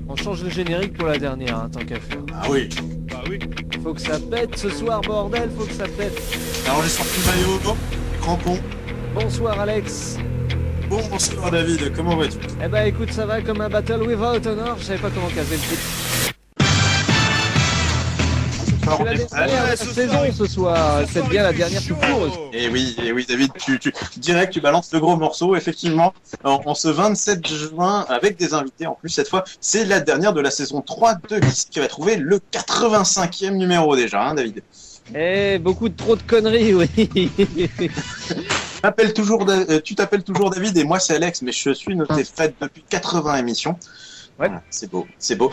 On change le générique pour la dernière, hein, tant qu'à faire. Ah oui. Bah oui. Faut que ça pète ce soir, bordel, faut que ça pète. Alors j'ai sorti le maillot, les crampons. Bonsoir Alex. Bonsoir David, comment vas-tu? Eh ben écoute, ça va comme un battle without honor, je savais pas comment caser le truc. C'est la dernière de la saison ce soir, c'est bien la dernière tout court. Et oui David, tu direct tu balances le gros morceau, effectivement, en ce 27 juin, avec des invités en plus cette fois, c'est la dernière de la saison 3 de Geeks qui va trouver le 85e numéro déjà, hein David. Eh, beaucoup trop de conneries, oui. Tu t'appelles toujours David et moi c'est Alex, mais je suis noté Fred depuis 80 émissions. Ouais. Ah, c'est beau, c'est beau.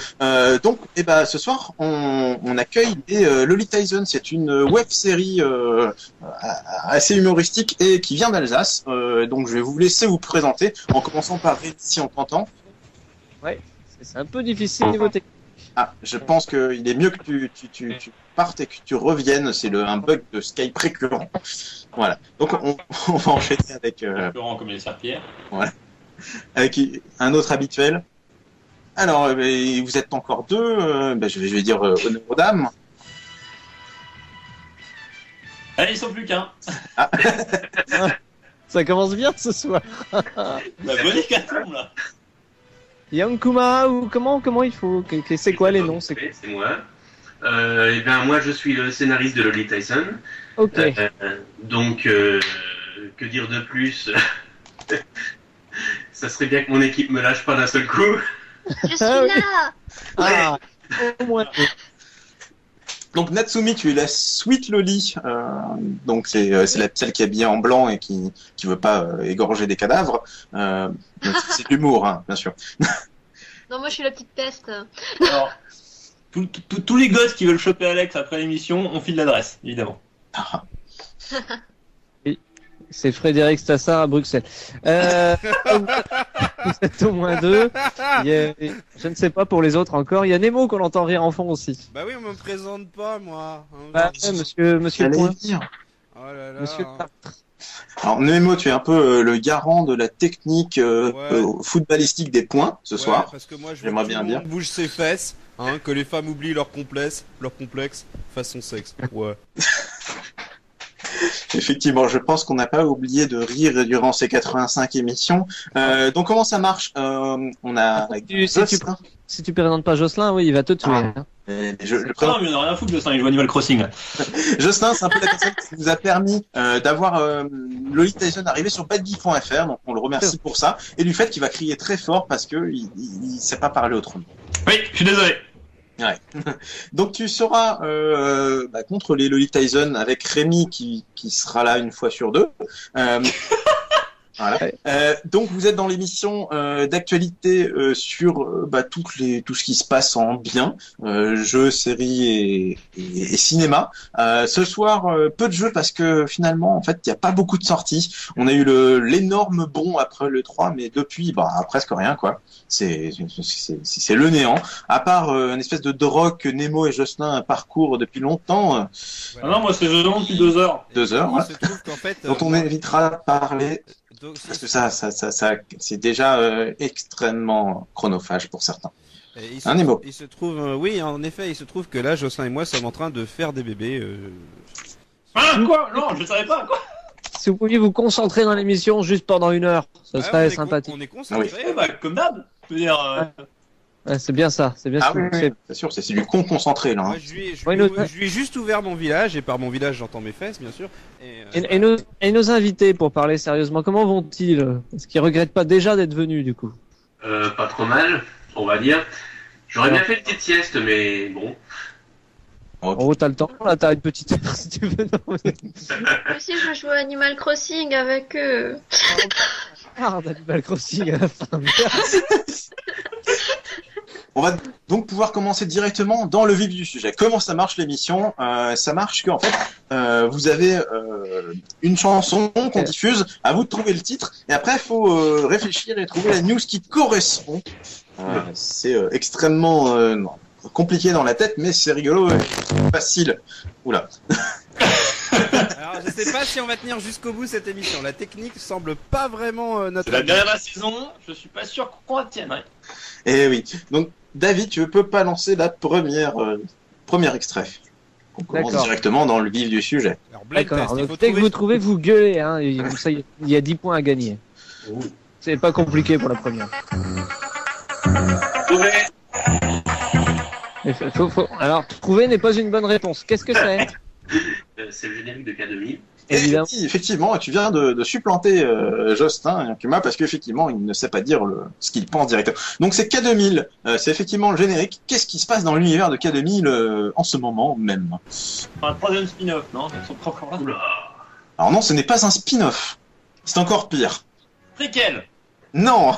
Donc, ce soir, on accueille Lolitaizon. C'est une web série assez humoristique et qui vient d'Alsace. Donc, je vais vous laisser vous présenter en commençant par Rémi, si on t'entend. Ouais, c'est un peu difficile niveau technique. Ah, je pense qu'il est mieux que tu partes et que tu reviennes. C'est un bug de Skype récurrent. Voilà. Donc, on va enchaîner avec récurrent comme les serpillères. Voilà. Avec un autre habituel. Alors, vous êtes encore deux. Je vais dire honneur aux dames. Allez, ils sont plus qu'un. Ah. Ça commence bien ce soir. La bonne hécatombe là. Yankuma ou comment il faut c'est quoi les noms? C'est moi. Moi je suis le scénariste de Lolitaizon. Ok. Donc que dire de plus? Ça serait bien que mon équipe me lâche pas d'un seul coup. Je suis là. Ah, au moins. Donc Natsumi, tu es la Sweet Loli. Donc c'est celle qui est habillée en blanc et qui veut pas égorger des cadavres. C'est de l'humour, hein, bien sûr. Non, moi je suis la petite peste. Alors, tous les gosses qui veulent choper Alex après l'émission, on file l'adresse, évidemment. Oui, c'est Frédéric Stassard à Bruxelles. Vous êtes au moins deux. Je ne sais pas pour les autres encore. Il y a Nemo qu'on entend rire en fond aussi. Bah oui, on me présente pas, moi. Bah, monsieur Point. Oh là là. Monsieur Alors Nemo, tu es un peu le garant de la technique footballistique des points ce soir. Parce que moi, j'aimerais bien dire. Bouge ses fesses, hein, que les femmes oublient leur complexe façon sexe. Ouais. Effectivement, je pense qu'on n'a pas oublié de rire durant ces 85 émissions. Donc comment ça marche? On a si tu présentes pas Jocelyn, oui, il va te tuer. Hein. Je Non, mais on a rien à foutre de ça, il joue Animal Crossing. Là. Jocelyn, c'est un peu la personne qui nous a permis d'avoir Lolitaizon arrivé sur badgeek.fr, donc on le remercie pour ça, et du fait qu'il va crier très fort parce que il sait pas parler autrement. Oui, je suis désolé. Ouais. Donc tu seras contre les Lolitaizon avec Rémi qui sera là une fois sur deux. Voilà. Donc vous êtes dans l'émission d'actualité sur tout ce qui se passe en bien, jeux, séries et cinéma. Ce soir, peu de jeux parce que finalement, en fait, il n'y a pas beaucoup de sorties. On a eu l'énorme bond après le 3, mais depuis, presque rien, quoi. C'est le néant. À part une espèce de drogue que Nemo et Jocelyn parcourent depuis longtemps. Ah non, moi c'est Jocelyn depuis 2 heures. 2 heures, ouais. Il se trouve qu'en fait, dont on évitera de parler. Parce que ça c'est déjà extrêmement chronophage pour certains. Il se trouve, oui, en effet, il se trouve que là, Jocelyn et moi sommes en train de faire des bébés. Ah, quoi? Non, je savais pas, quoi. Si vous pouviez vous concentrer dans l'émission juste pendant 1 heure, ça serait sympathique. On est concentré. Oui. Comme d'hab. Je veux dire. Ouais, c'est bien ça, c'est bien ah ça. Oui, c'est sûr, c'est du con concentré là. Hein. Moi, je lui ai juste ouvert mon village, et par mon village j'entends mes fesses, bien sûr. Et nos invités, pour parler sérieusement, comment vont-ils? Est-ce qu'ils regrettent pas déjà d'être venus du coup? Pas trop mal, on va dire. J'aurais bien fait une petite sieste, mais bon. Oh, t'as le temps, là, t'as une petite heure si tu veux. Moi aussi, je veux jouer à Animal Crossing avec eux. Animal Crossing à la fin. On va donc pouvoir commencer directement dans le vif du sujet. Comment ça marche l'émission? Ça marche qu'en fait, vous avez une chanson qu'on diffuse, à vous de trouver le titre, et après il faut réfléchir et trouver la news qui correspond. C'est extrêmement compliqué dans la tête, mais c'est rigolo et facile. Oula. Alors, je sais pas si on va tenir jusqu'au bout cette émission. La technique semble pas vraiment notre. C'est la dernière saison, je suis pas sûr qu'on la tienne. Eh oui. Donc, David, tu peux pas lancer la premier extrait. On commence D'accord. directement dans le vif du sujet. Alors, blind D'accord. test, il faut Dès que trouver- vous trouvez, vous gueulez. Hein, et comme ça, il y a 10 points à gagner. C'est pas compliqué pour la première. Trouvé. Mais Alors, trouver n'est pas une bonne réponse. Qu'est-ce que c'est? C'est le générique de K2000. Évidemment. Effectivement, tu viens de supplanter Justin Yakuma parce qu'effectivement, il ne sait pas dire ce qu'il pense directement. Donc c'est K2000, c'est effectivement le générique. Qu'est-ce qui se passe dans l'univers de K2000 en ce moment même? Un troisième spin-off, non? Ils sont propres là. Oula. Alors non, ce n'est pas un spin-off. C'est encore pire. Préquel. Non.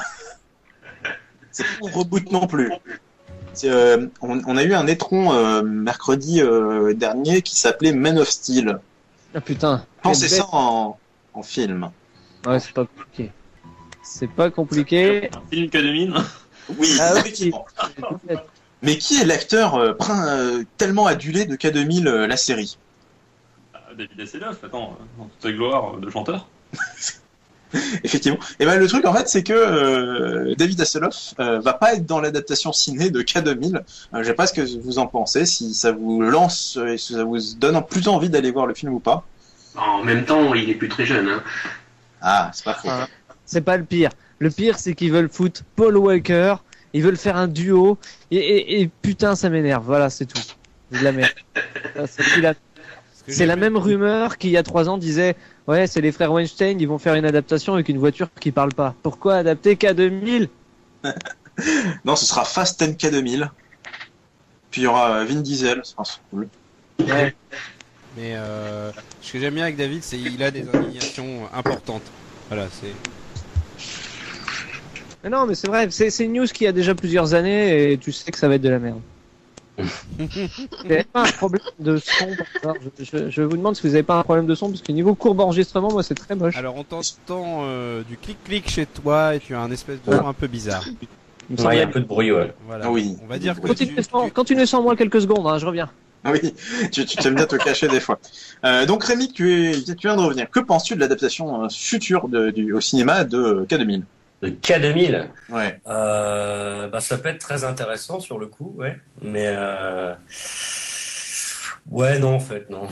C'est pas un reboot non plus. On a eu un étron mercredi dernier qui s'appelait Man of Steel. Ah putain. Pensez Quelle ça en film. Ouais, c'est pas compliqué. C'est pas compliqué. Un film K2000. Oui, Ah oui. effectivement. Mais qui est l'acteur tellement adulé de K2000, la série? David Hasselhoff, attends, dans toute sa gloire de chanteur. Effectivement. Et ben le truc en fait c'est que David Hasselhoff va pas être dans l'adaptation ciné de K2000. Je sais pas ce que vous en pensez, si ça vous lance et si ça vous donne plus envie d'aller voir le film ou pas. En même temps, il est plus très jeune. Hein. Ah, c'est pas faux. Ah, c'est pas le pire. Le pire, c'est qu'ils veulent foutre Paul Walker. Ils veulent faire un duo. Et putain, ça m'énerve. Voilà, c'est tout. C'est de la merde. Ça, c'est la même rumeur qui, il y a 3 ans, disait ouais, c'est les frères Weinstein, ils vont faire une adaptation avec une voiture qui parle pas. Pourquoi adapter K2000? Non, ce sera Fast 10 K2000. Puis il y aura Vin Diesel, ça sera cool. Ouais. Mais ce que j'aime bien avec David, c'est qu'il a des indignations importantes. Voilà, c'est. Mais non, mais c'est vrai, c'est une news qui a déjà plusieurs années et tu sais que ça va être de la merde. Vous n'avez pas un problème de son par hasard? Je vous demande si vous n'avez pas un problème de son, parce que niveau courbe enregistrement, moi c'est très moche. Alors on t'entend du clic-clic chez toi et tu as un espèce de son un peu bizarre. Il me Ouais, semble- il y a un peu de bruit, ouais. Voilà. Ah oui. On va dire que Continue sans moi quelques secondes, hein, je reviens. Ah oui, tu aimes bien te cacher des fois. Donc Rémi, tu viens de revenir. Que penses-tu de l'adaptation future au cinéma de K2000? Le K2000, Ouais. ça peut être très intéressant sur le coup, ouais. Mais ouais, non, en fait, non.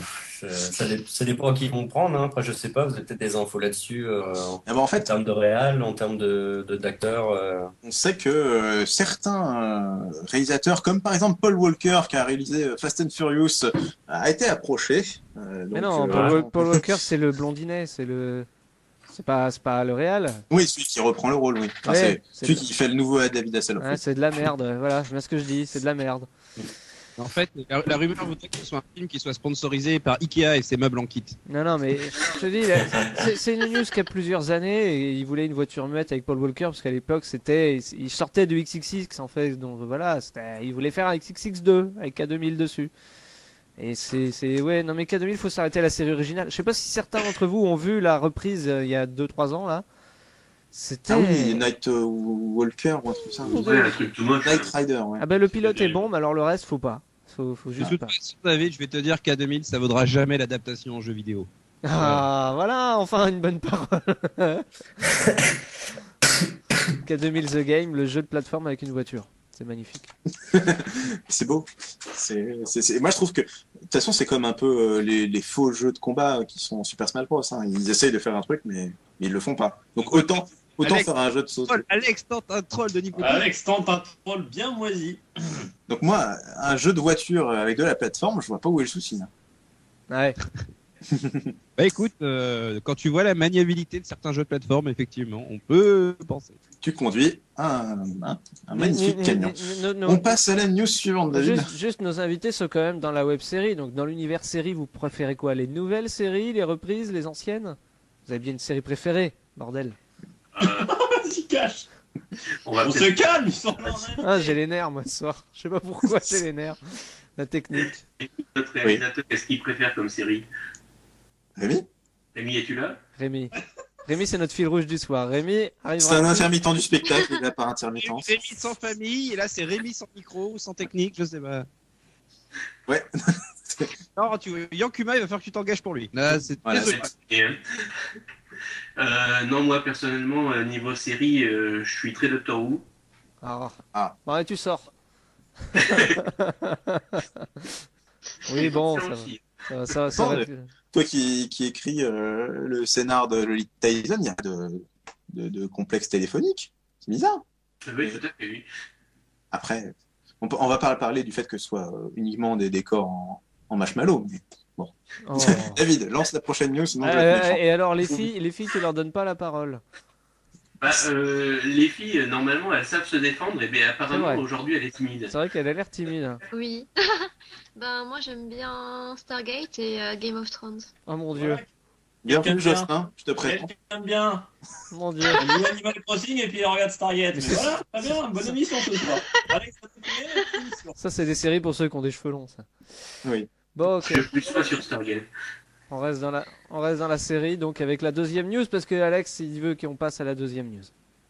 Ça dépend à qui vont prendre. Hein. Après, je sais pas, vous avez peut-être des infos là-dessus Ah bah, en en fait, termes de réal, en termes d'acteurs. on sait que certains réalisateurs, comme par exemple Paul Walker, qui a réalisé Fast and Furious, a été approché. Mais non, donc, Paul Walker c'est le blondinet, c'est pas le réal. Oui, celui qui reprend le rôle, oui. Enfin, Ouais, c'est celui qui fait le nouveau David Hasselhoff. Ouais, c'est de la merde, voilà, c'est bien ce que je dis, c'est de la merde. En fait, la rumeur voudrait que ce soit un film qui soit sponsorisé par Ikea et ses meubles en kit. Non, mais je te dis, c'est une news qui a plusieurs années et il voulait une voiture muette avec Paul Walker parce qu'à l'époque il sortait du XXX en fait, donc voilà, il voulait faire un XXX2 avec K2000 dessus. Et ouais, non mais K2000 faut s'arrêter à la série originale. Je sais pas si certains d'entre vous ont vu la reprise il y a 2-3 ans là. C'était. Ah oui, Night Walker ou un truc comme ça. Ouais, un truc tout moche. Night Rider, ouais. Ah bah le pilote est bon, mais alors le reste faut pas. Faut De juste toute pas. façon, David, je vais te dire qu'à 2000, ça vaudra jamais l'adaptation en jeu vidéo. Ah voilà, enfin une bonne parole. K2000 The Game, le jeu de plateforme avec une voiture. C'est magnifique. C'est beau. Moi, je trouve que, de toute façon, c'est comme un peu les faux jeux de combat qui sont Super Smash Bros. Hein. Ils essayent de faire un truc, mais ils le font pas. Donc autant Alex, faire un jeu de sauce. Alex tente un troll de niveau. Alex tente un troll bien moisi. Donc moi, un jeu de voiture avec de la plateforme, je vois pas où est le souci. Hein. Ouais. Bah écoute, quand tu vois la maniabilité de certains jeux de plateforme, effectivement, on peut penser. Tu conduis un magnifique camion. No. On passe à la news suivante, David. Juste, nos invités sont quand même dans la web série. Donc, dans l'univers série, vous préférez quoi? Les nouvelles séries, les reprises, les anciennes? Vous avez bien une série préférée, bordel. Vas-y, cache. On va On peut-être- se calme, ils sont là. Ah, j'ai les nerfs, moi, ce soir. Je sais pas pourquoi j'ai les nerfs. La technique. Notre réalisateur, qu'est-ce qu'il préfère comme série? Rémi, Rémi, es-tu là? Rémi. Rémi, c'est notre fil rouge du soir. Rémi c'est arrivera. un intermittent du spectacle, il est là par intermittence. Rémi sans famille, et là c'est Rémi sans micro ou sans technique, je sais pas. Ouais. Non, Yankuma, il va falloir que tu t'engages pour lui. Là, c'est Voilà, désolé. Non, moi personnellement, niveau série, je suis très Doctor Who. Ah. Bon, allez, tu sors. Oui, bon, Ça ça aussi. va. Bon, toi qui écris le scénar de Lolita Tyson, il y a de complexe téléphonique. C'est bizarre. Oui, tout à fait, oui. Après, on va pas parler du fait que ce soit uniquement des décors en marshmallow. Mais bon. Oh. David, lance la prochaine news, sinon je vais être méchant. Et alors, les filles, tu leur donnes pas la parole. Bah, les filles, normalement, elles savent se défendre, et bien apparemment, C'est vrai. aujourd'hui, elle est timide. C'est vrai qu'elle a l'air timide. Oui. Ben, moi, j'aime bien Stargate et Game of Thrones. Oh mon dieu. Bienvenue, Quelqu'un- Jocelyn, je te présente. J'aime bien. Mon dieu. Elle joue Animal Crossing et puis elle regarde Stargate. Mais Mais c'est- voilà, très bien, bonne émission ce soir. Alex, t'as terminé la émission. Ça, c'est des séries pour ceux qui ont des cheveux longs, ça. Oui. Bon, ok. Je suis plus pas sur Stargate. On reste dans la série, donc avec la deuxième news, parce que Alex, il veut qu'on passe à la deuxième news.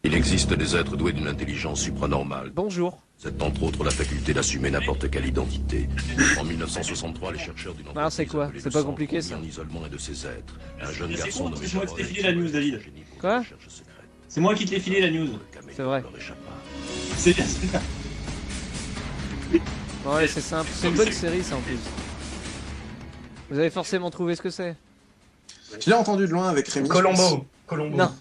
Il existe des êtres doués d'une intelligence supranormale. Bonjour. C'est entre autres la faculté d'assumer n'importe quelle identité. En 1963, les chercheurs d'une Alors, c'est quoi? appelée C'est le pas centre compliqué, mis ça. en isolement et de ses êtres. Un jeune Mais c'est garçon con, nommé c'est moi qui Jarod t'ai filé la news, David. Quoi? C'est moi qui te l'ai filé la news. C'est vrai. C'est bien, c'est bien. Bon, allez, c'est simple. C'est une bonne série, ça, en plus. Vous avez forcément trouvé ce que c'est. Je l'ai entendu de loin avec Rémi. Colombo. Non.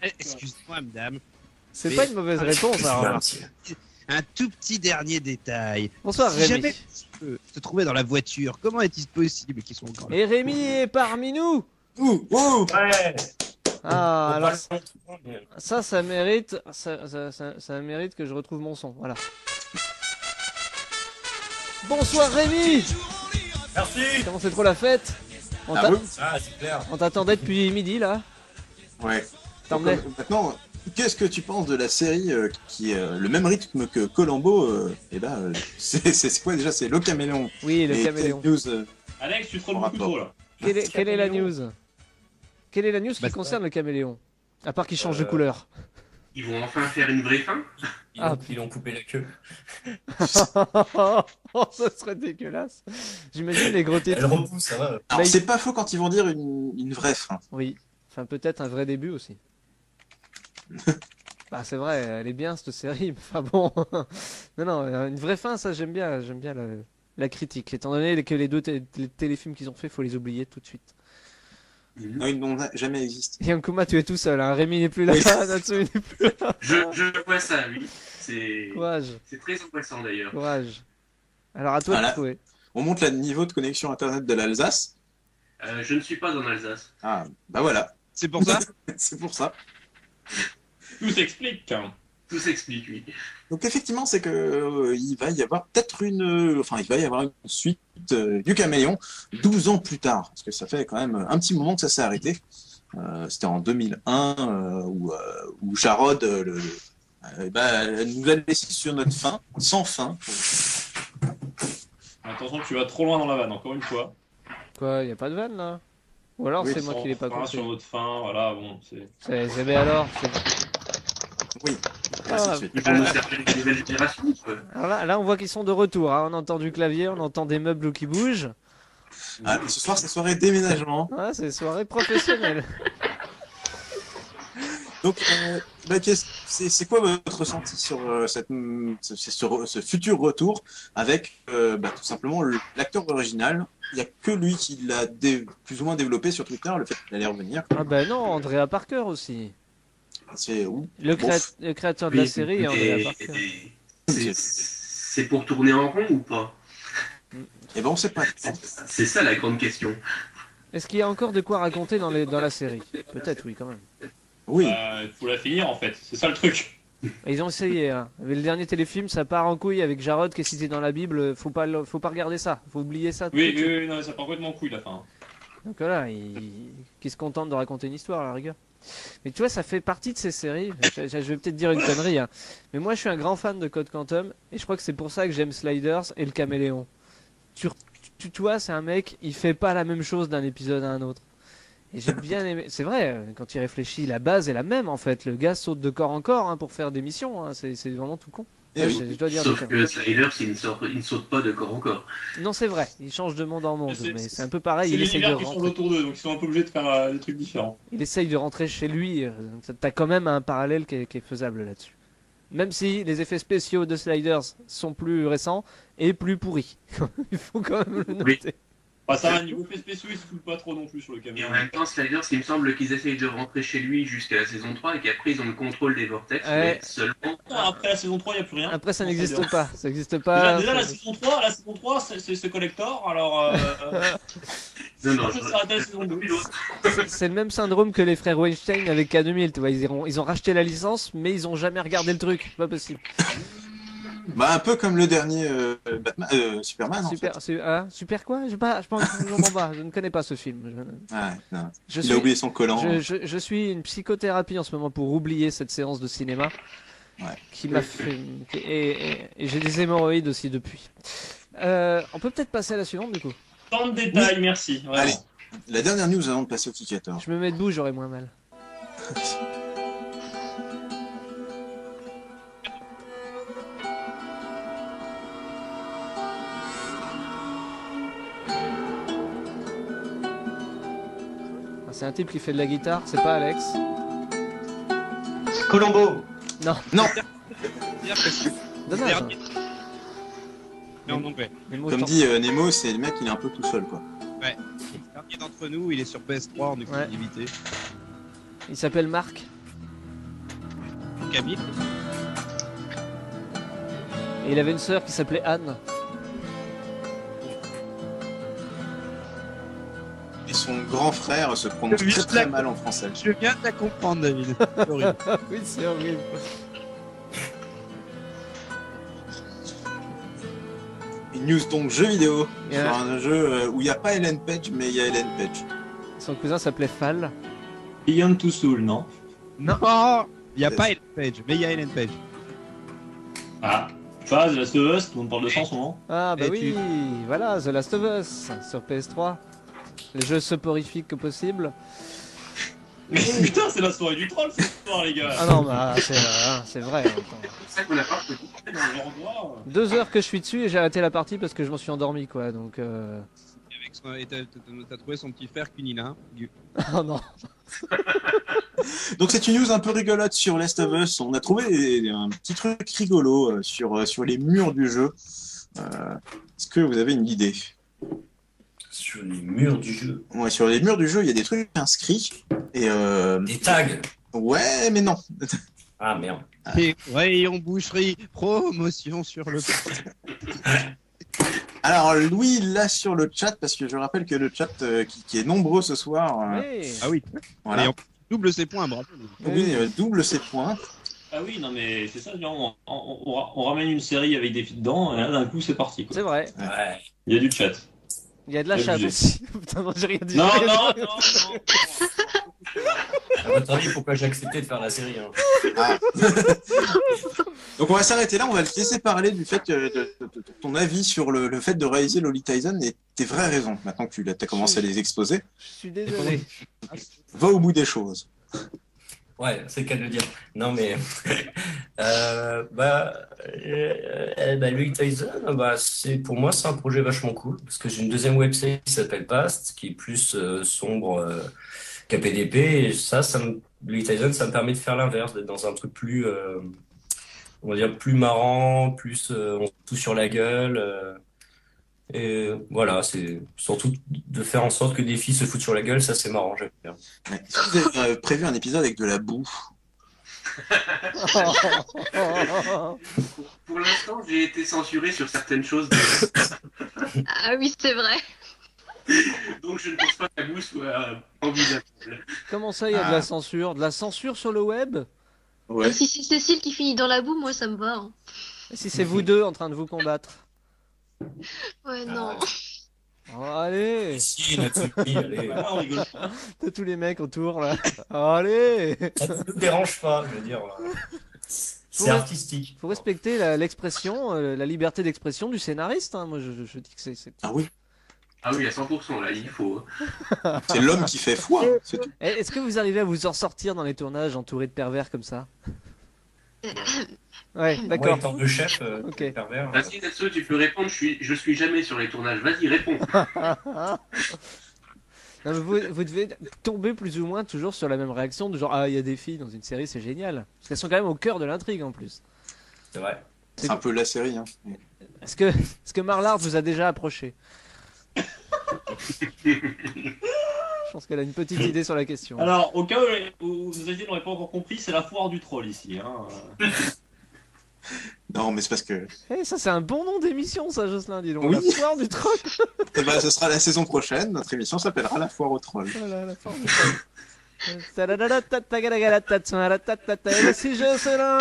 Excuse-moi, madame. C'est pas une mauvaise réponse, alors. Un tout petit dernier détail. Bonsoir, Si Rémi. jamais tu peux te trouver dans la voiture, comment est-il possible qu'ils sont encore là? Et Rémi est parmi nous. Ouh. Ouais. Ah, alors Pas ça mérite, ça mérite que je retrouve mon son. Voilà. Bonsoir Rémi. Merci. Comment c'est trop la fête? Ah oui. Ah, c'est clair. On t'attendait depuis midi là. Ouais. T'emmenais. Donc, maintenant, qu'est-ce que tu penses de la série qui est le même rythme que Colombo c'est quoi déjà? C'est Le Caméléon. Oui, le Et caméléon. quelle news, Alex, tu te rôles En beaucoup rapport. trop là. Quelle est la news? Quelle est la news qui Bah, concerne le caméléon? À part qu'il change de couleur. Ils vont enfin faire une vraie fin. Ils ont coupé la queue. Oh, ça serait dégueulasse. J'imagine les gros Elle tétons. repousse, ça va. Alors, Bah, c'est pas faux quand ils vont dire une vraie fin. Oui. Enfin, peut-être un vrai début aussi. Bah, c'est vrai, elle est bien cette série. Mais enfin bon. Non, une vraie fin, ça j'aime bien. J'aime bien la critique. Étant donné que les deux les téléfilms qu'ils ont fait, faut les oublier tout de suite. Non, ils n'ont jamais existé. Yankuma, tu es tout seul. Hein. Rémi n'est plus là. Oui. Natsu n'est plus là. Je vois ça, oui. C'est Courage. très angoissant d'ailleurs. Courage. Alors à toi Voilà. de trouver. On monte le niveau de connexion internet de l'Alsace. Je ne suis pas en Alsace. Ah, bah voilà. C'est pour ça? C'est pour ça. Tout s'explique. Hein. Tout s'explique, oui. Donc effectivement, c'est que il va y avoir peut-être une suite du Caméléon 12 ans plus tard, parce que ça fait quand même un petit moment que ça s'est arrêté. C'était en 2001 où Jarod nous a laissé sur notre fin, sans fin. Attention, tu vas trop loin dans la vanne, encore une fois. Quoi, y a pas de vanne là? Ou alors Oui, c'est moi qui l'ai pas Enfin, compris. sur notre fin, voilà, bon, c'est... Mais alors Oui. Ah, Ainsi de suite. Ils vont nous servir une nouvelle génération. Quoi. Alors là, on voit qu'ils sont de retour. Hein. On entend du clavier, on entend des meubles qui bougent. Ah, ce soir, c'est soirée déménagement. Ah, c'est soirée professionnelle. Donc, c'est quoi votre ressenti sur ce futur retour avec tout simplement l'acteur original? Il n'y a que lui qui l'a plus ou moins développé sur Twitter, le fait qu'il allait revenir. Ah ben non, Andrea Parker aussi. C'est où? Le créateur de la Oui, série est Andrea Parker. C'est pour tourner en rond ou pas? Eh ben, on sait pas. C'est ça la grande question. Est-ce qu'il y a encore de quoi raconter dans la série? Peut-être, oui, quand même. Oui. Il faut la finir en fait, c'est ça le truc. Et ils ont essayé. Hein. Le dernier téléfilm, ça part en couille avec Jarod qui est cité dans la Bible. Faut pas regarder ça. Faut oublier ça. Oui, non, ça part complètement couille la fin. Donc voilà, qui se contente de raconter une histoire à la rigueur. Mais tu vois, ça fait partie de ces séries. Je vais peut-être dire une connerie, hein. Mais moi, je suis un grand fan de Code Quantum et je crois que c'est pour ça que j'aime Sliders et le Caméléon. Tu vois, c'est un mec, il fait pas la même chose d'un épisode à un autre. Et j'ai bien aimé. C'est vrai, quand il réfléchit, la base est la même en fait. Le gars saute de corps en corps hein, pour faire des missions. Hein. C'est vraiment tout con. Eh oui. Je dois dire Sauf des que Sliders, il ne saute pas de corps en corps. Non, c'est vrai, il change de monde en monde, mais c'est un peu pareil, C'est il essaye de l'univers qui change rentrer. autour d'eux, donc ils sont un peu obligés de faire des trucs différents. Il essaye de rentrer chez lui, donc t'as quand même un parallèle qui est faisable là-dessus. Même si les effets spéciaux de Sliders sont plus récents et plus pourris. Il faut quand même le noter. Bah, ça va, niveau effets spéciaux, ils se foutent pas trop non plus sur le Et camion. en même temps, Sliders, il me semble qu'ils essayent de rentrer chez lui jusqu'à la saison 3 et qu'après ils ont le contrôle des vortex, Ouais. mais seulement. Après la saison 3, il n'y a plus rien. Après, ça Non, n'existe Sliders. pas. Ça n'existe pas. Déjà, la saison 3, c'est collector, alors Non, ça s'arrête à la saison 2. C'est le même syndrome que les frères Weinstein avec K2000, tu vois. Ils ont racheté la licence, mais ils ont jamais regardé le truc. Pas possible. Bah, un peu comme le dernier Superman. Super quoi? Je comprends pas. Je ne connais pas ce film. Non. Je Il suis- a oublié son collant. Je suis une psychothérapie en ce moment pour oublier cette séance de cinéma qui m'a fait. Et j'ai des hémorroïdes aussi depuis. On peut peut-être passer à la suivante du coup. Tant de détails, merci. Vraiment. Allez, la dernière news avant de passer au Kickator. Je me mets debout, j'aurai moins mal. C'est un type qui fait de la guitare, c'est pas Alex. Colombo. Non. Dommage. hein. Mais en anglais. Mais moi, Comme je dit Nemo, c'est le mec, il est un peu tout seul, quoi. Ouais. Le dernier d'entre nous, il est sur PS3 en exclusivité. Il s'appelle Marc. Camille. Et il avait une sœur qui s'appelait Anne. Et son grand frère se prononce Oui, très je très la- mal en français. Je viens de la comprendre, David. C'est horrible. Oui, c'est horrible. Une news donc jeu vidéo. Yeah. Sur un jeu où il n'y a pas Ellen Page, mais il y a Ellen Page. Son cousin s'appelait Fall. Beyond Two Souls, non? Non, il n'y a pas Ellen Page, mais il y a Ellen Page. Ah, tu vois, The Last of Us, tout le monde parle de ça en ce moment. Ah bah Et oui, voilà, The Last of Us sur PS3. Le jeu soporifique que possible. Mais putain, c'est la soirée du troll cette histoire, les gars. Ah non, bah c'est vrai. Attends. C'est ça qu'on a pas reconnu. Au revoir. 2 heures que je suis dessus et j'ai arrêté la partie parce que je m'en suis endormi quoi. Donc Et t'as trouvé son petit frère Cunina. oh non. Donc c'est une news un peu rigolote sur Last of Us. On a trouvé un petit truc rigolo sur les murs du jeu. Est-ce que vous avez une idée? Sur les murs du jeu. Ouais, sur les murs du jeu, il y a des trucs inscrits. Et Des tags. ouais, mais non. Ah merde. Et rayon boucherie, promotion sur le. Alors Louis l'a sur le chat parce que je rappelle que le chat qui est nombreux ce soir. Oui. Ah oui. Voilà. Et on double ses points, bravo. Oui, double ses points. Ah oui, non mais c'est ça, genre, on ramène une série avec des filles dedans, et là d'un coup c'est parti. Quoi. C'est vrai. Ouais. Il y a du chat. Il y a de la chatte Abusé. aussi. Putain, non, j'ai rien dit. Non, J'ai rien non, dit. non, À votre avis, pourquoi j'ai accepté de faire la série hein? Ah. Donc on va s'arrêter là, on va te laisser parler du fait de ton avis sur le fait de réaliser Lolitaizon et tes vraies raisons, maintenant que tu as commencé à les exposer. Je suis désolé. Va au bout des choses. Ouais, c'est le cas de le dire. Non, mais Louis Tyson, pour moi, c'est un projet vachement cool parce que j'ai une deuxième web série qui s'appelle Past, qui est plus sombre qu'APDP. Et Louis Tyson, ça me permet de faire l'inverse, d'être dans un truc plus, on va dire, plus marrant, plus on se fout sur la gueule. Et voilà, c'est surtout de faire en sorte que des filles se foutent sur la gueule, ça c'est marrant, j'aime bien. Ouais. Est-ce que vous avez prévu un épisode avec de la boue? Pour l'instant, j'ai été censuré sur certaines choses, Ah oui, c'est vrai. donc je ne pense pas que la boue soit envisageable. Comment ça, il y a de la censure? De la censure sur le web? Ouais. Et si c'est Cécile qui finit dans la boue, moi ça me va. Hein. Et si c'est vous deux en train de vous combattre? Ouais, non. Oh, allez! Si, Natsuki, allez. Voilà, on rigole. T'as tous les mecs autour là. Allez! Ça ne nous dérange pas, je veux dire. C'est Ouais. artistique. Faut respecter l'expression, la liberté d'expression du scénariste. Hein. Moi, je dis que c'est. Ah oui, Ah oui, à 100%, là, il faut. c'est l'homme qui fait foi, c'est tout. Est-ce que vous arrivez à vous en sortir dans les tournages entouré de pervers comme ça? Ouais, Moi, d'accord. étant le chef, Ok. pervers. Vas-y, Natsu, tu peux répondre. Je suis jamais sur les tournages. Vas-y, réponds. Non, mais vous devez tomber plus ou moins toujours sur la même réaction de genre ah il y a des filles dans une série c'est génial parce qu'elles sont quand même au cœur de l'intrigue en plus. C'est vrai. C'est un peu la série. Hein. Est-ce que Marlard vous a déjà approché? Je pense qu'elle a une petite idée sur la question. Alors, au cas où vous aviez n'aurez pas encore compris, c'est la foire du troll ici. Hein. Non, mais c'est parce que. Eh, ça c'est un bon nom d'émission ça Jocelyn dis donc. Oui. La foire du troll. Eh ben, ce sera la saison prochaine. Notre émission s'appellera La Foire au Troll. Voilà, la foire du troll. C'est Jocelyn.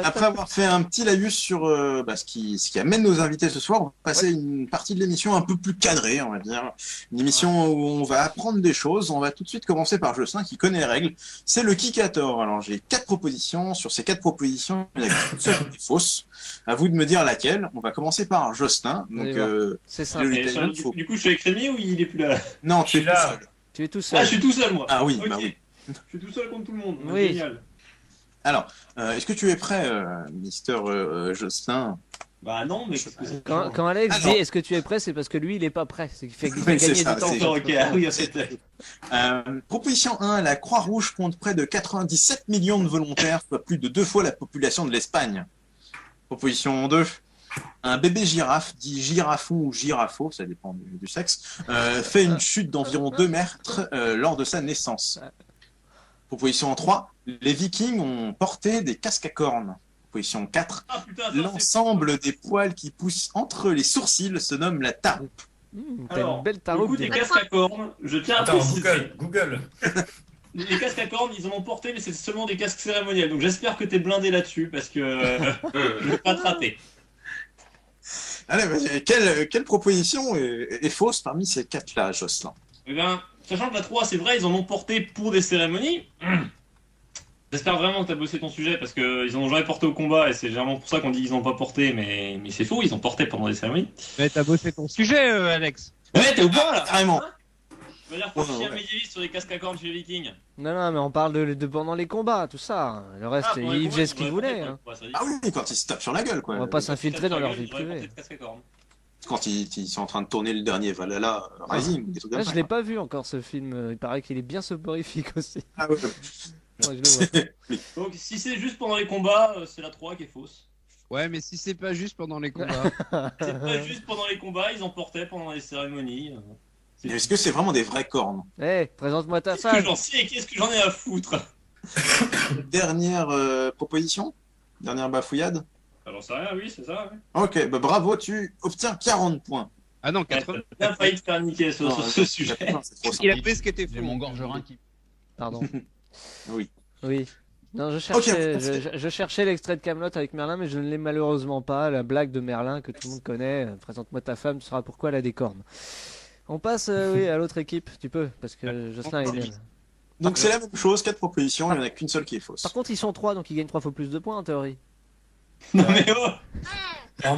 Après avoir fait un petit laïus sur ce qui amène nos invités ce soir, on va passer une partie de l'émission un peu plus cadrée, on va dire. Une émission où on va apprendre des choses. On va tout de suite commencer par Jocelyn qui connaît les règles. C'est le Kikator. Alors j'ai 4 propositions. Sur ces 4 propositions, il y en a une seule qui est fausse. À vous de me dire laquelle. On va commencer par Jocelyn. Donc, c'est simple. Du coup, je suis avec Rémi ou il est plus là? Non, tu es là. Seul. Tu es tout seul. Ah, je suis tout seul moi. Ah oui, okay. Bah oui. Je suis tout seul contre tout le monde. Oui. Génial. Alors, est-ce que tu es prêt, Mister Jocelyn? Bah non, mais quand Alex dit est-ce que tu es prêt, c'est parce que lui il est pas prêt, c'est qu'il fait gagner du temps. Ok, oui, c'était. Proposition 1, la Croix-Rouge compte près de 97 millions de volontaires, soit plus de 2 fois la population de l'Espagne. Proposition 2, un bébé girafe, dit girafon ou girafo, ça dépend du sexe, fait une chute d'environ 2 mètres lors de sa naissance. Proposition 3, les Vikings ont porté des casques à cornes. Proposition 4, l'ensemble des poils qui poussent entre les sourcils se nomme la taroupe. T'as une belle taroupe. Du coup, des casques à cornes, je tiens à préciser. Google. Les casques à cornes, ils en ont porté, mais c'est seulement des casques cérémoniels. Donc j'espère que t'es blindé là-dessus, parce que je vais pas te rater. Allez, quelle proposition est fausse parmi ces 4-là, Jocelyn? Eh bien, sachant que la 3, c'est vrai, ils en ont porté pour des cérémonies. J'espère vraiment que tu as bossé ton sujet, parce qu'ils en ont jamais porté au combat, et c'est généralement pour ça qu'on dit qu'ils n'ont pas porté, mais c'est faux, ils ont porté pendant des cérémonies. Mais t'as bossé ton sujet, Alex. Ouais, t'es au point là. Carrément. Je veux dire, faut chier un médiéviste sur les casques à cornes chez les Vikings. Non, mais on parle de pendant les combats, tout ça. Le reste, il faisait ce qu'il voulait. Hein. Ah oui, quand ils se tapent sur la gueule, quoi. On va pas s'infiltrer dans leur vie privée. Quand ils sont en train de tourner le dernier Valhalla Rising. Là, je l'ai pas vu encore ce film. Il paraît qu'il est bien soporifique aussi. Ah ouais. Moi, je le vois. Donc, si c'est juste pendant les combats, c'est la 3 qui est fausse. Ouais, mais si c'est pas juste pendant les combats. C'est pas juste pendant les combats, ils en portaient pendant les cérémonies. Est-ce que c'est vraiment des vraies cornes? Présente-moi ta femme. Qu'est-ce que j'en ai à foutre? Dernière proposition? Dernière bafouillade? Alors ça rien, oui, c'est ça. Oui. Ok, bah bravo, tu obtiens 40 points. Ah non, 80. T'as bien failli te faire niquer sur ce sujet. Il a pris ce qui était faux. J'ai mon gorgerin qui... Pardon. Oui. Non, je cherchais l'extrait de Kaamelott avec Merlin, mais je ne l'ai malheureusement pas. La blague de Merlin que tout le monde connaît. Présente-moi ta femme, tu sauras pourquoi elle a des cornes. On passe à l'autre équipe, tu peux, parce que Jocelyn est bien. Donc c'est la même chose, 4 propositions, il n'y en a qu'une seule qui est fausse. Par contre, ils sont 3, donc ils gagnent 3 fois plus de points en théorie. Non mais oh On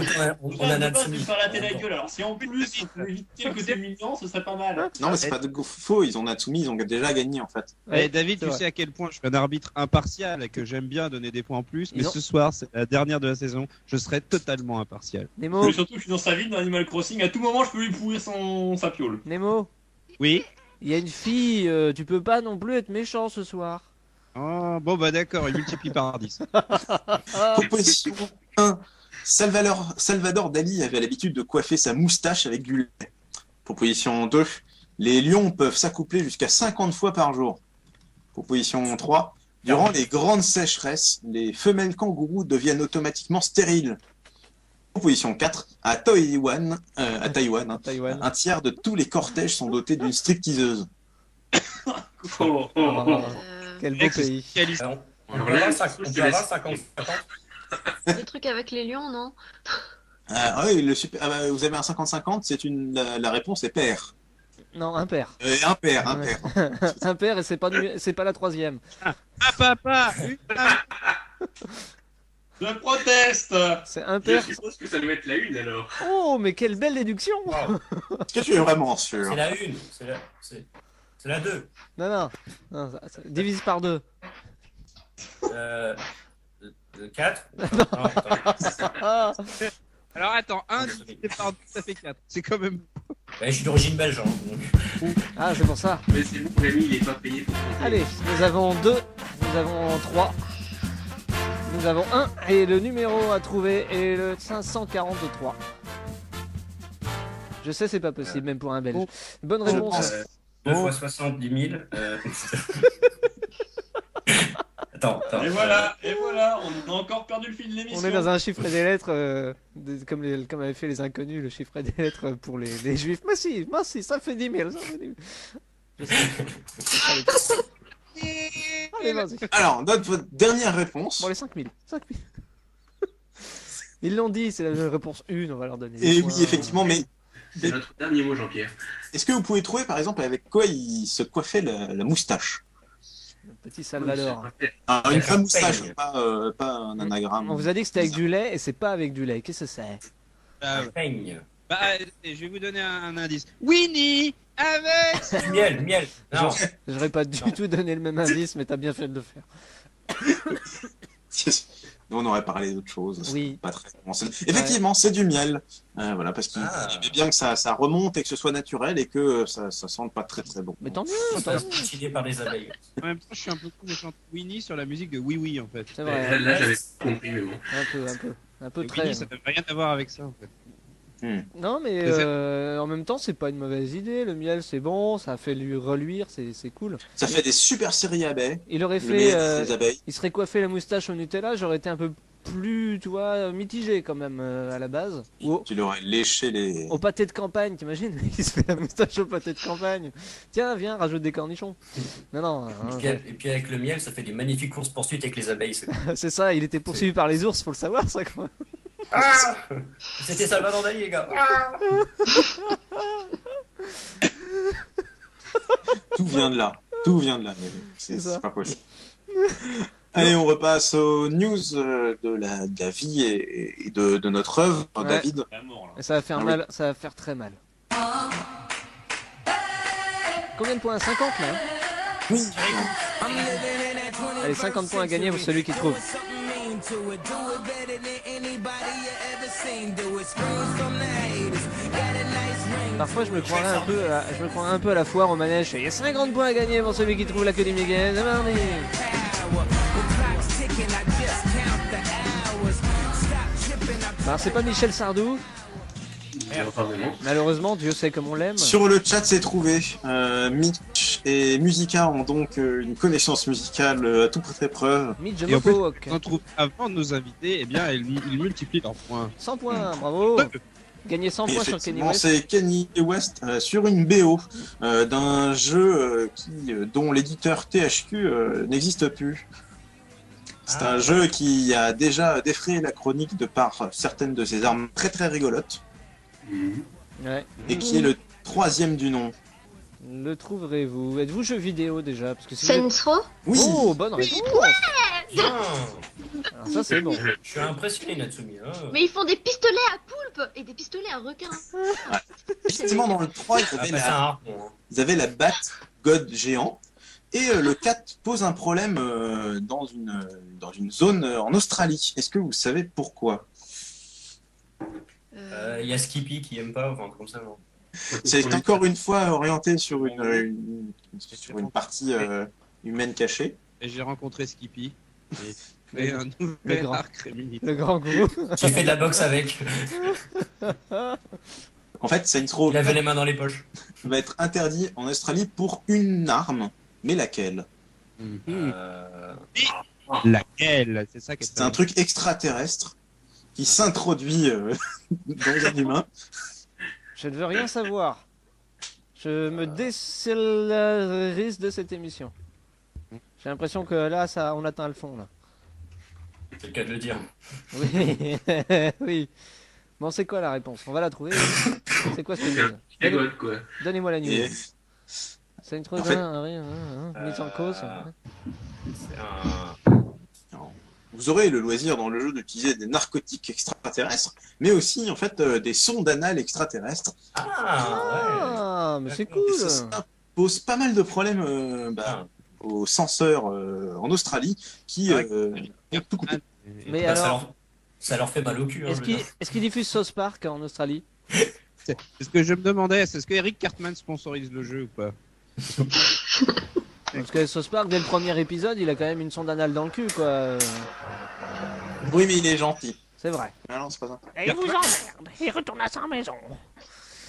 a Natsumi. Faire la tête la gueule, alors si en plus on peut éviter le côté mignon, ce serait pas mal. Non mais c'est pas de faux, ils ont Natsumi, ils ont déjà gagné en fait. David, tu sais à quel point je suis un arbitre impartial et que j'aime bien donner des points en plus, mais ce soir, c'est la dernière de la saison, je serai totalement impartial. Nemo. Mais surtout que je suis dans sa vie dans Animal Crossing, à tout moment je peux lui pourrir sa piole. Nemo. Oui. Il y a une fille, tu peux pas non plus être méchant ce soir. Oh, bon bah d'accord, il multiplie par 10. Proposition 1. Salvador Dali avait l'habitude de coiffer sa moustache avec du lait. Proposition 2. Les lions peuvent s'accoupler jusqu'à 50 fois par jour. Proposition 3. Durant les grandes sécheresses, les femelles kangourous deviennent automatiquement stériles. Proposition 4. À Taïwan, un tiers de tous les cortèges sont dotés d'une stripteaseuse. Quel beau pays. On peut avoir 50-50. Des trucs avec les lions, non? Oui, vous avez un 50-50, la réponse est pair. Non, impair. Impair. Impair et c'est pas la troisième. Papa. Je proteste. C'est impair. Je suppose que ça doit être la une alors. Oh, mais quelle belle déduction. Est-ce que tu es vraiment sûr? C'est la une, c'est la 2. Non, divise par 2. 4. Ah, Alors attends, 1 divisé par 2, ça fait 4. C'est quand même. Je suis d'origine belge. ah, c'est pour ça. Mais c'est bon, Rémi, il est pas payé pour compter. Allez, nous avons 2, nous avons 3, nous avons 1, et le numéro à trouver est le 543. Je sais, c'est pas possible, même pour un Belge. Bonne réponse. 2 fois 70 000. Attends. Et voilà, on a encore perdu le fil de l'émission. On est dans un chiffre et des lettres, comme avaient fait les inconnus, le chiffre et des lettres pour les juifs. Mais si, ça fait 10 000, ça fait 10 000. Je sais. Allez, vas-y. Alors, votre dernière réponse. Bon, les 5 000. Ils l'ont dit, c'est la réponse 1, on va leur donner. Et oui, effectivement, mais C'est notre dernier mot, Jean-Pierre. est-ce que vous pouvez trouver, par exemple, avec quoi il se coiffait la moustache? Petit Salvador. Une vraie moustache, pas un anagramme. On vous a dit que c'était avec du lait, et c'est pas avec du lait. Qu'est-ce que c'est? Peigne. Bah, je vais vous donner un indice. Winnie avec. Du miel. Non. J'aurais pas du tout donné le même indice, mais t'as bien fait de le faire. Nous, on aurait parlé d'autre chose. Oui. Pas très bon. Effectivement, c'est du miel. Voilà, parce qu'il aimait bien que ça remonte et que ce soit naturel et que ça sente pas très très bon. Mais tant mieux. Stylé par les abeilles. En même temps, je suis un peu con de chanter Winnie sur la musique de Oui Oui en fait. C'est vrai. Là, j'avais compris, mais bon. Un peu Et très. Winnie, ça n'a rien à voir avec ça en fait. Non, mais en même temps, c'est pas une mauvaise idée. Le miel, c'est bon, ça fait lui reluire, c'est cool. Ça fait des super séries abeilles. Il aurait Le fait. miel, des abeilles. Il serait coiffé la moustache au Nutella, j'aurais été un peu plus, tu vois, mitigé quand même à la base. Tu l'aurais léché les. Au pâté de campagne, t'imagines? Il se fait la moustache au pâté de campagne. Tiens, viens, rajoute des cornichons. Non. Et puis avec le miel, ça fait des magnifiques courses-poursuites avec les abeilles. C'est ça, il était poursuivi par les ours, faut le savoir, ça quoi. C'était Salvador Dali, les gars. Tout vient de là. Mais C'est ça. c'est pas possible. Allez, on repasse aux news de la vie et de notre œuvre, Ouais. David. Et ça va faire Ah mal, ça va faire très mal. Combien de points? 50 là? Oui. Allez, 50 points à gagner pour celui qui trouve. Parfois je me croirais un peu à la foire au manège. Il y a 50 points à gagner pour celui qui trouve la queue du Miguel. C'est mardi. Alors c'est pas Michel Sardou. Malheureusement, Dieu sait comme on l'aime. Sur le chat, c'est trouvé. Mitch et Musica ont donc une connaissance musicale à toute épreuve. Mitch Et en fait, Mopok. quand on trouve avant de nos invités, eh bien, ils multiplient leurs points. 100 points, bravo. Gagner 100 Et points sur Kenny effectivement, West. c'est Kanye West sur une BO d'un jeu dont l'éditeur THQ n'existe plus. C'est un jeu qui a déjà défrayé la chronique de par certaines de ses armes très très rigolotes Ouais. et qui est le 3e du nom. Le trouverez-vous? Êtes-vous jeu vidéo déjà? Parce que si vous êtes- Saints Row? Oui. Oh, bonne réponse. Bien. Alors ça c'est bon. Je suis impressionné, Natsumi. Hein. Mais ils font des pistolets à poulpe et des pistolets à requins. Effectivement, dans le 3, Après, c'est un harpon. Hein. ils avaient la Bat God géant. Et le 4 pose un problème dans une zone en Australie. Est-ce que vous savez pourquoi? Il y a Skippy qui aime pas, enfin comme ça, non. C'est encore une fois orienté sur une partie humaine cachée. Et j'ai rencontré Skippy. Et fait un Le nouvel grand. arc Rémi. Le grand gourou. J'ai fait de la boxe avec. En fait, Saints Row Il avait les mains dans les poches. va être interdit en Australie pour une arme. Mais laquelle? Laquelle? C'est ça qui est C'est un truc extraterrestre qui s'introduit dans un humain. Je ne veux rien savoir. Je me désolidarise de cette émission. J'ai l'impression que là, on atteint le fond là. C'est le cas de le dire. Oui, oui. Bon, c'est quoi la réponse? On va la trouver. C'est quoi cette news? Cagotte, quoi. Donnez-moi la news. Et C'est une En fait- mise en cause. C'est un... vous aurez le loisir dans le jeu d'utiliser des narcotiques extraterrestres, mais aussi en fait des sondes anales extraterrestres. Ah, Ah, mais c'est D'accord. cool. Ça pose pas mal de problèmes aux censeurs en Australie qui ont tout coupé. Mais Bah, alors, ça leur fait mal au cul. Hein, je veux dire. est-ce qu'ils diffusent South Park en Australie? C'est ce que je me demandais, est-ce que Eric Cartman sponsorise le jeu ou pas? Parce que South Park, dès le premier épisode, il a quand même une sonde anale dans le cul, quoi. Oui, mais il est gentil. C'est vrai. Ah non, c'est pas ça. Et il vous emmerde, il retourne à sa maison.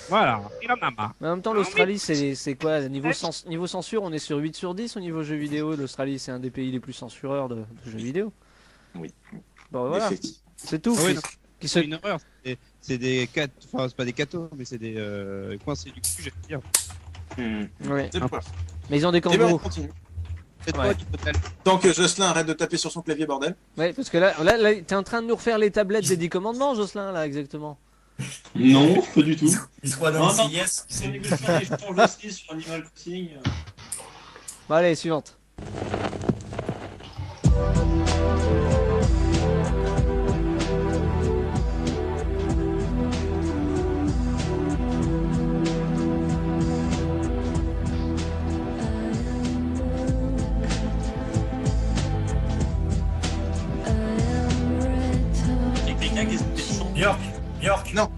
Voilà, il en a marre. Mais en même temps, l'Australie, c'est quoi? Niveau censure, on est sur 8 sur 10 au niveau jeux vidéo. L'Australie, c'est un des pays les plus censureurs de jeux vidéo. Oui. Bon, voilà. Effectivement. C'est tout. Ah oui, non, Qui c'est se... une horreur. C'est des enfin c'est pas des cathos, mais c'est des coincés du cul, je veux dire. Ouais. C'est le point. Mais ils ont des Eh ben, on kangourous. continue. C'est Ouais. toi du total. Tant que Jocelyn arrête de taper sur son clavier, bordel. Ouais, parce que là, t'es en train de nous refaire les tablettes des 10 commandements, Jocelyn, là, exactement. Non, pas du tout. Ils se croient dans Non, non, le CS. c'est une négociation d'échange aussi sur Animal Crossing. Bon, allez, suivante. Et quelqu'un qui se chante. Björk. Non.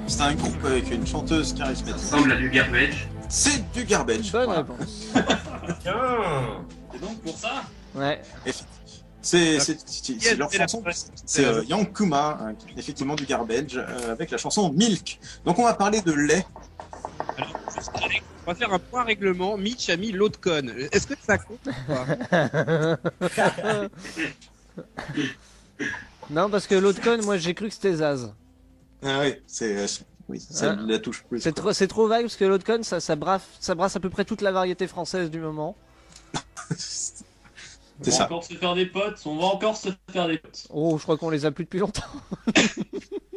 C'est un groupe avec une chanteuse charismatique. Ça ressemble à du garbage. C'est du garbage. Bonne Voilà. réponse. Tiens. Et donc pour ça, Ouais. C'est leur chanson. C'est Young Kuma, effectivement du garbage, avec la chanson Milk. Donc on va parler de lait. Alors, on va faire un point règlement. Mitch a mis l'eau de conne. Est-ce que ça compte ou pas? Non, parce que l'autre conne, moi, j'ai cru que c'était Zaz. Ah oui, c'est ça la touche plus. C'est trop vague, parce que l'autre conne, ça brasse à peu près toute la variété française du moment. on va encore se faire des potes. On va encore se faire des potes. Oh, je crois qu'on les a plus depuis longtemps.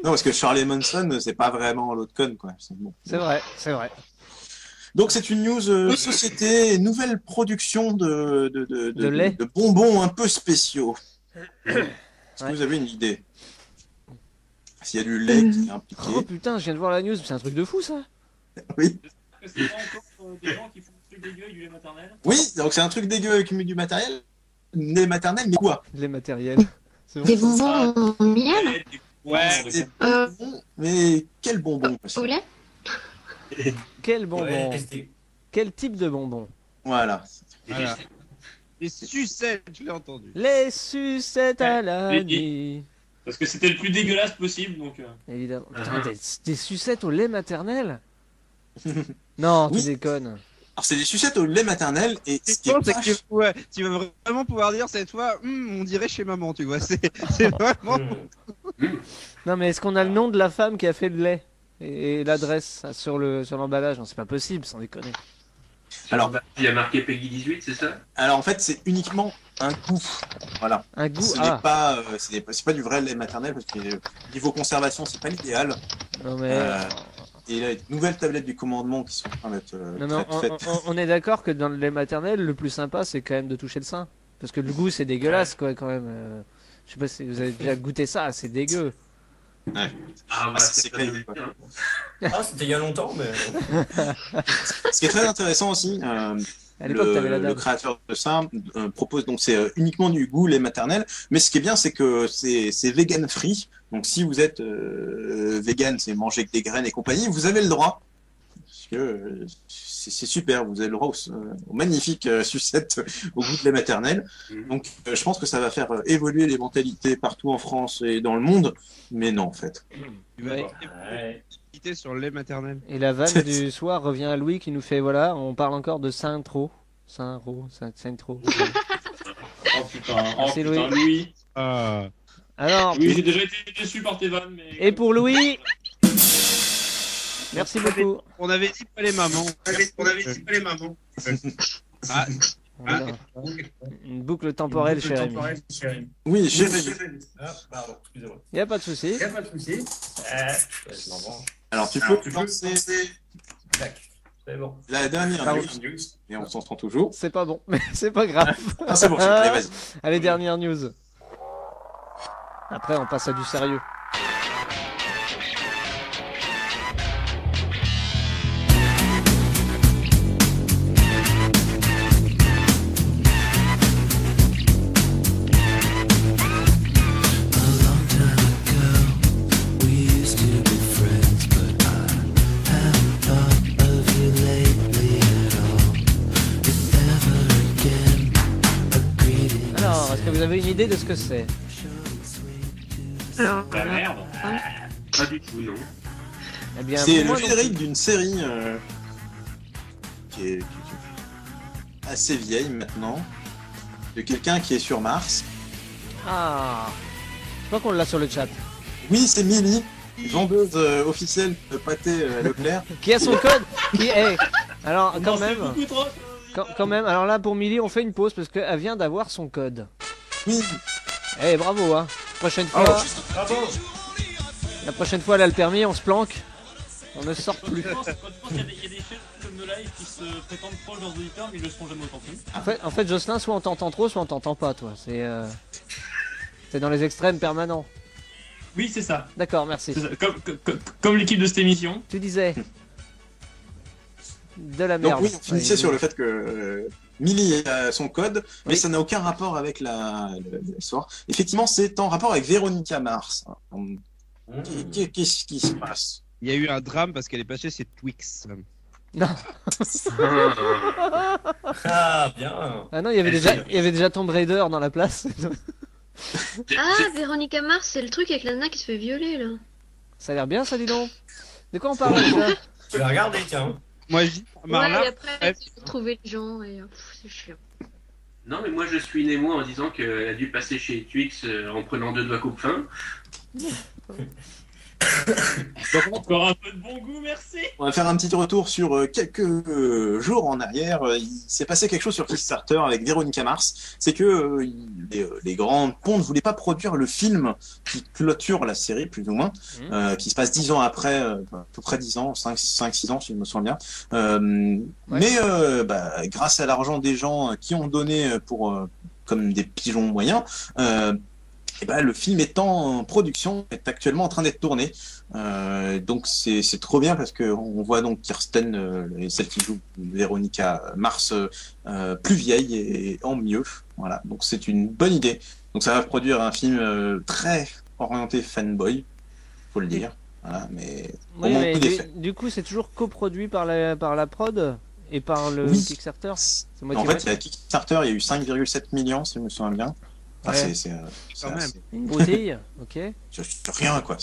Non, parce que Charlie Manson, c'est pas vraiment l'autre conne, quoi. Bon. C'est vrai, c'est vrai. Donc c'est une news société, nouvelle production de lait. de bonbons un peu spéciaux. Est-ce que vous avez une idée? S'il y a du lait qui est impliqué. Oh putain, je viens de voir la news, c'est un truc de fou ça. Oui. Est-ce que c'est pas encore des gens qui font des trucs dégueux avec du lait maternel? Oui, donc c'est un truc dégueu avec du matériel. Lait maternel, mais quoi? Les matériels. C'est bon. Des bonbons au miel? Ouais, des bonbons, mais quel bonbon? Au lait? Quel bonbon? Ouais, Quel type de bonbon? Voilà. Voilà. Les sucettes, je l'ai entendu. Les sucettes à la Les- nuit. Parce que c'était le plus dégueulasse possible, donc. Évidemment. Putain, des sucettes au lait maternel? Non, Oui. tu déconnes. Alors c'est des sucettes au lait maternel et ce qui est C'est vache- que tu vas vraiment pouvoir dire cette fois, on dirait chez maman, tu vois. C'est vraiment. Non, mais est-ce qu'on a le nom de la femme qui a fait le lait? Et l'adresse sur l'emballage? Non, c'est pas possible, sans déconner. Alors, Il y a marqué Peggy 18, c'est ça? en fait c'est uniquement un goût. Voilà. Un goût. Ce Ah, n'est pas, c'est pas du vrai lait maternel parce que niveau conservation c'est pas l'idéal. non, mais. Et il y a une nouvelle tablette du commandement qui sont en train d'être Non, mais faites. on est d'accord que dans le lait maternel, le plus sympa, c'est quand même de toucher le sein. Parce que le goût, c'est dégueulasse, quoi, quand même. Je sais pas si vous avez déjà goûté ça, c'est dégueu. Ah, bah, c'est pas clair, de- quoi. Ah, c'était il y a longtemps, mais. Ce qui est très intéressant aussi, À l'époque, t'avais la le dame. créateur de ça propose donc c'est uniquement du goût lait maternel, mais ce qui est bien c'est que c'est vegan free. Donc si vous êtes vegan, c'est manger que des graines et compagnie, vous avez le droit. Parce que c'est super, vous avez le droit aux magnifiques sucettes au goût de lait maternel. Donc je pense que ça va faire évoluer les mentalités partout en France et dans le monde, mais non en fait. Tu vas Ouais. quitter sur le lait maternel. Et la vanne du soir revient à Louis qui nous fait voilà, on parle encore de Saint-Tro. Saint-Tro. Oh putain, Merci, Louis. Louis. Ah. Alors, Oui, j'ai déjà été déçu par tes vannes, mais. et pour Louis, merci beaucoup. On avait dit pas les mamans. On avait dit pas les mamans. Ah, Voilà. Une boucle temporelle chez Rémi. Oui, j'ai Ah, pardon, excusez-moi. Y a pas de souci. Je m'en branche. Alors tu peux lancer Tac. C'est bon. la dernière Pardon. news, et on s'entend toujours. C'est pas bon, mais c'est pas grave. Ah c'est bon, allez vas-y. Allez, dernière news. Après, on passe à du sérieux. vous avez une idée de ce que c'est? Alors, La merde. Pas du tout, non. Eh bien, C'est pour le moi, non générique plus. d'une série qui est assez vieille maintenant, de quelqu'un qui est sur Mars. Ah, je crois qu'on l'a sur le chat. Oui, c'est Millie, vendeuse officielle de pâté à Leclerc. Qui a son code? Qui est? Alors, Non, quand c'est même, beaucoup trop. quand même. Alors là, pour Millie, on fait une pause parce qu'elle vient d'avoir son code. Oui, Eh, bravo, hein. Prochaine fois, la prochaine fois, elle a le permis, on se planque. On ne sort Quand plus. je pense qu'il y a des chaînes comme No Life qui se prétendent proches de leurs auditeurs, mais ils le seront jamais autant plus. En fait, Jocelyn, soit on t'entend trop, soit on t'entend pas, toi. C'est dans les extrêmes permanents. Oui, c'est ça. D'accord, merci. C'est ça. Comme l'équipe de cette émission. Tu disais de la donc merde. oui, on finissait Ouais, sur le fait que Millie a son code, mais Oui. ça n'a aucun rapport avec l'histoire. Effectivement, c'est en rapport avec Véronica Mars. Qu'est-ce qui se passe? Il y a eu un drame parce qu'elle est passée chez Twix. Non. Ah, bien. Ah non, il y avait déjà Tomb Raider dans la place. Ah, Véronica Mars, c'est le truc avec la nana qui se fait violer là. Ça a l'air bien, ça, dis donc. De quoi on parle déjà? Tu vas regarder, tiens. Moi, je dis, Marla, Ouais, et après, elle essaie de trouver les gens et c'est chiant. Non, mais moi je suis Nemo en disant qu'elle a dû passer chez Twix en prenant 2 doigts coupe-fin. Encore un peu de bon goût, merci. On va faire un petit retour sur quelques jours en arrière. Il s'est passé quelque chose sur Kickstarter avec Véronica Mars. C'est que les grands ponts ne voulaient pas produire le film qui clôture la série, plus ou moins, qui se passe 10 ans après, à peu près 10 ans, 5-6 ans si je me souviens bien. Mais grâce à l'argent des gens qui ont donné comme des pigeons moyens, et le film est en production, est actuellement en train d'être tourné. Donc c'est trop bien parce que on voit donc Kirsten, celle qui joue Véronica Mars, plus vieille et en mieux. Voilà, donc c'est une bonne idée. Donc ça va produire un film très orienté fanboy, faut le dire. Voilà, mais Oui, au mais manque d'effets. du coup, c'est toujours coproduit par la prod et par le Oui. Kickstarter. En fait, il y a Kickstarter, il y a eu 5,7 millions, si je me souviens bien. Ah, Ouais. Quand même. Une bouteille, ok. C'est rien, quoi.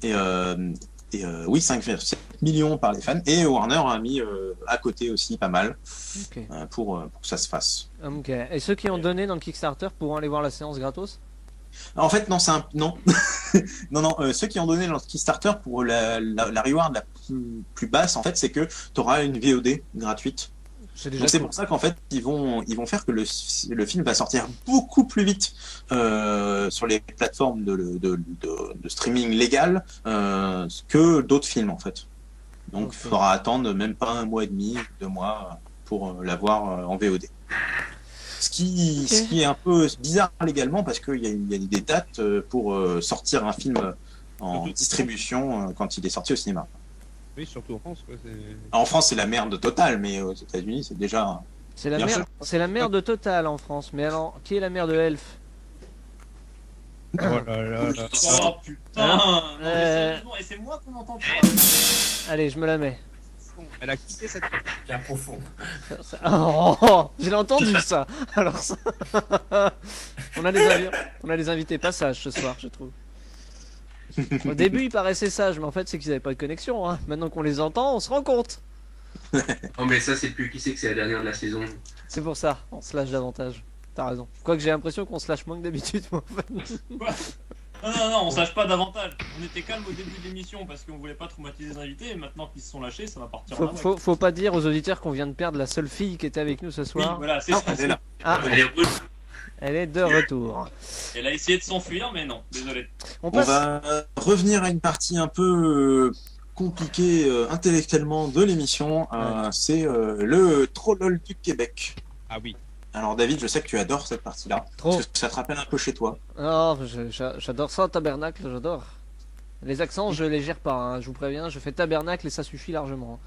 Et oui, 5,7 millions par les fans. Et Warner a mis à côté aussi pas mal Ok. pour que ça se fasse. Ok. Et ceux qui ont donné dans le Kickstarter pourront aller voir la séance gratos? En fait, non, non. non, ceux qui ont donné dans le Kickstarter pour la reward la plus basse, en fait, c'est que tu auras une VOD gratuite. C'est déjà Donc c'est cool. pour ça qu'en fait ils vont faire que le film va sortir beaucoup plus vite sur les plateformes de streaming légal que d'autres films en fait. Donc il faudra attendre même pas 1 mois et demi, 2 mois pour l'avoir en VOD. Ce qui est un peu bizarre légalement parce qu'il y a des dates pour sortir un film en distribution quand il est sorti au cinéma. Oui, surtout en France. Quoi, En France, c'est la merde totale, mais aux États-Unis, c'est déjà. C'est la Bien merde. sûr. C'est la merde totale en France. Mais alors, qui est la mère de Elf? Oh là là là. Oh putain. Non, mais sérieusement, et c'est moi qu'on entend pas. Allez, je me la mets. Elle a quitté cette. Bien profond. Oh, j'ai entendu ça. Alors ça. on a des invités passage ce soir, je trouve. Au début, ils paraissaient sages, mais en fait, c'est qu'ils avaient pas de connexion. Hein. Maintenant qu'on les entend, on se rend compte. Oh, mais ça, c'est plus qui c'est que c'est la dernière de la saison. C'est pour ça, on se lâche davantage. T'as raison. Quoique j'ai l'impression qu'on se lâche moins que d'habitude, moi. En fait. Non, on sache pas davantage. On était calme au début de l'émission parce qu'on voulait pas traumatiser les invités, et maintenant qu'ils se sont lâchés, ça va partir en vrille. Faut pas dire aux auditeurs qu'on vient de perdre la seule fille qui était avec nous ce Oui, soir. voilà, c'est Non, ça. elle est là. Ah, Elle est rouge. elle est de retour. Elle a essayé de s'enfuir, mais non, désolé. On va revenir à une partie un peu compliquée intellectuellement de l'émission. C'est le Trollol du Québec. Ah oui. Alors David, je sais que tu adores cette partie-là. Trop. Parce que ça te rappelle un peu chez toi. Oh, j'adore ça, tabernacle, j'adore. Les accents, je les gère pas, hein, je vous préviens, je fais tabernacle et ça suffit largement.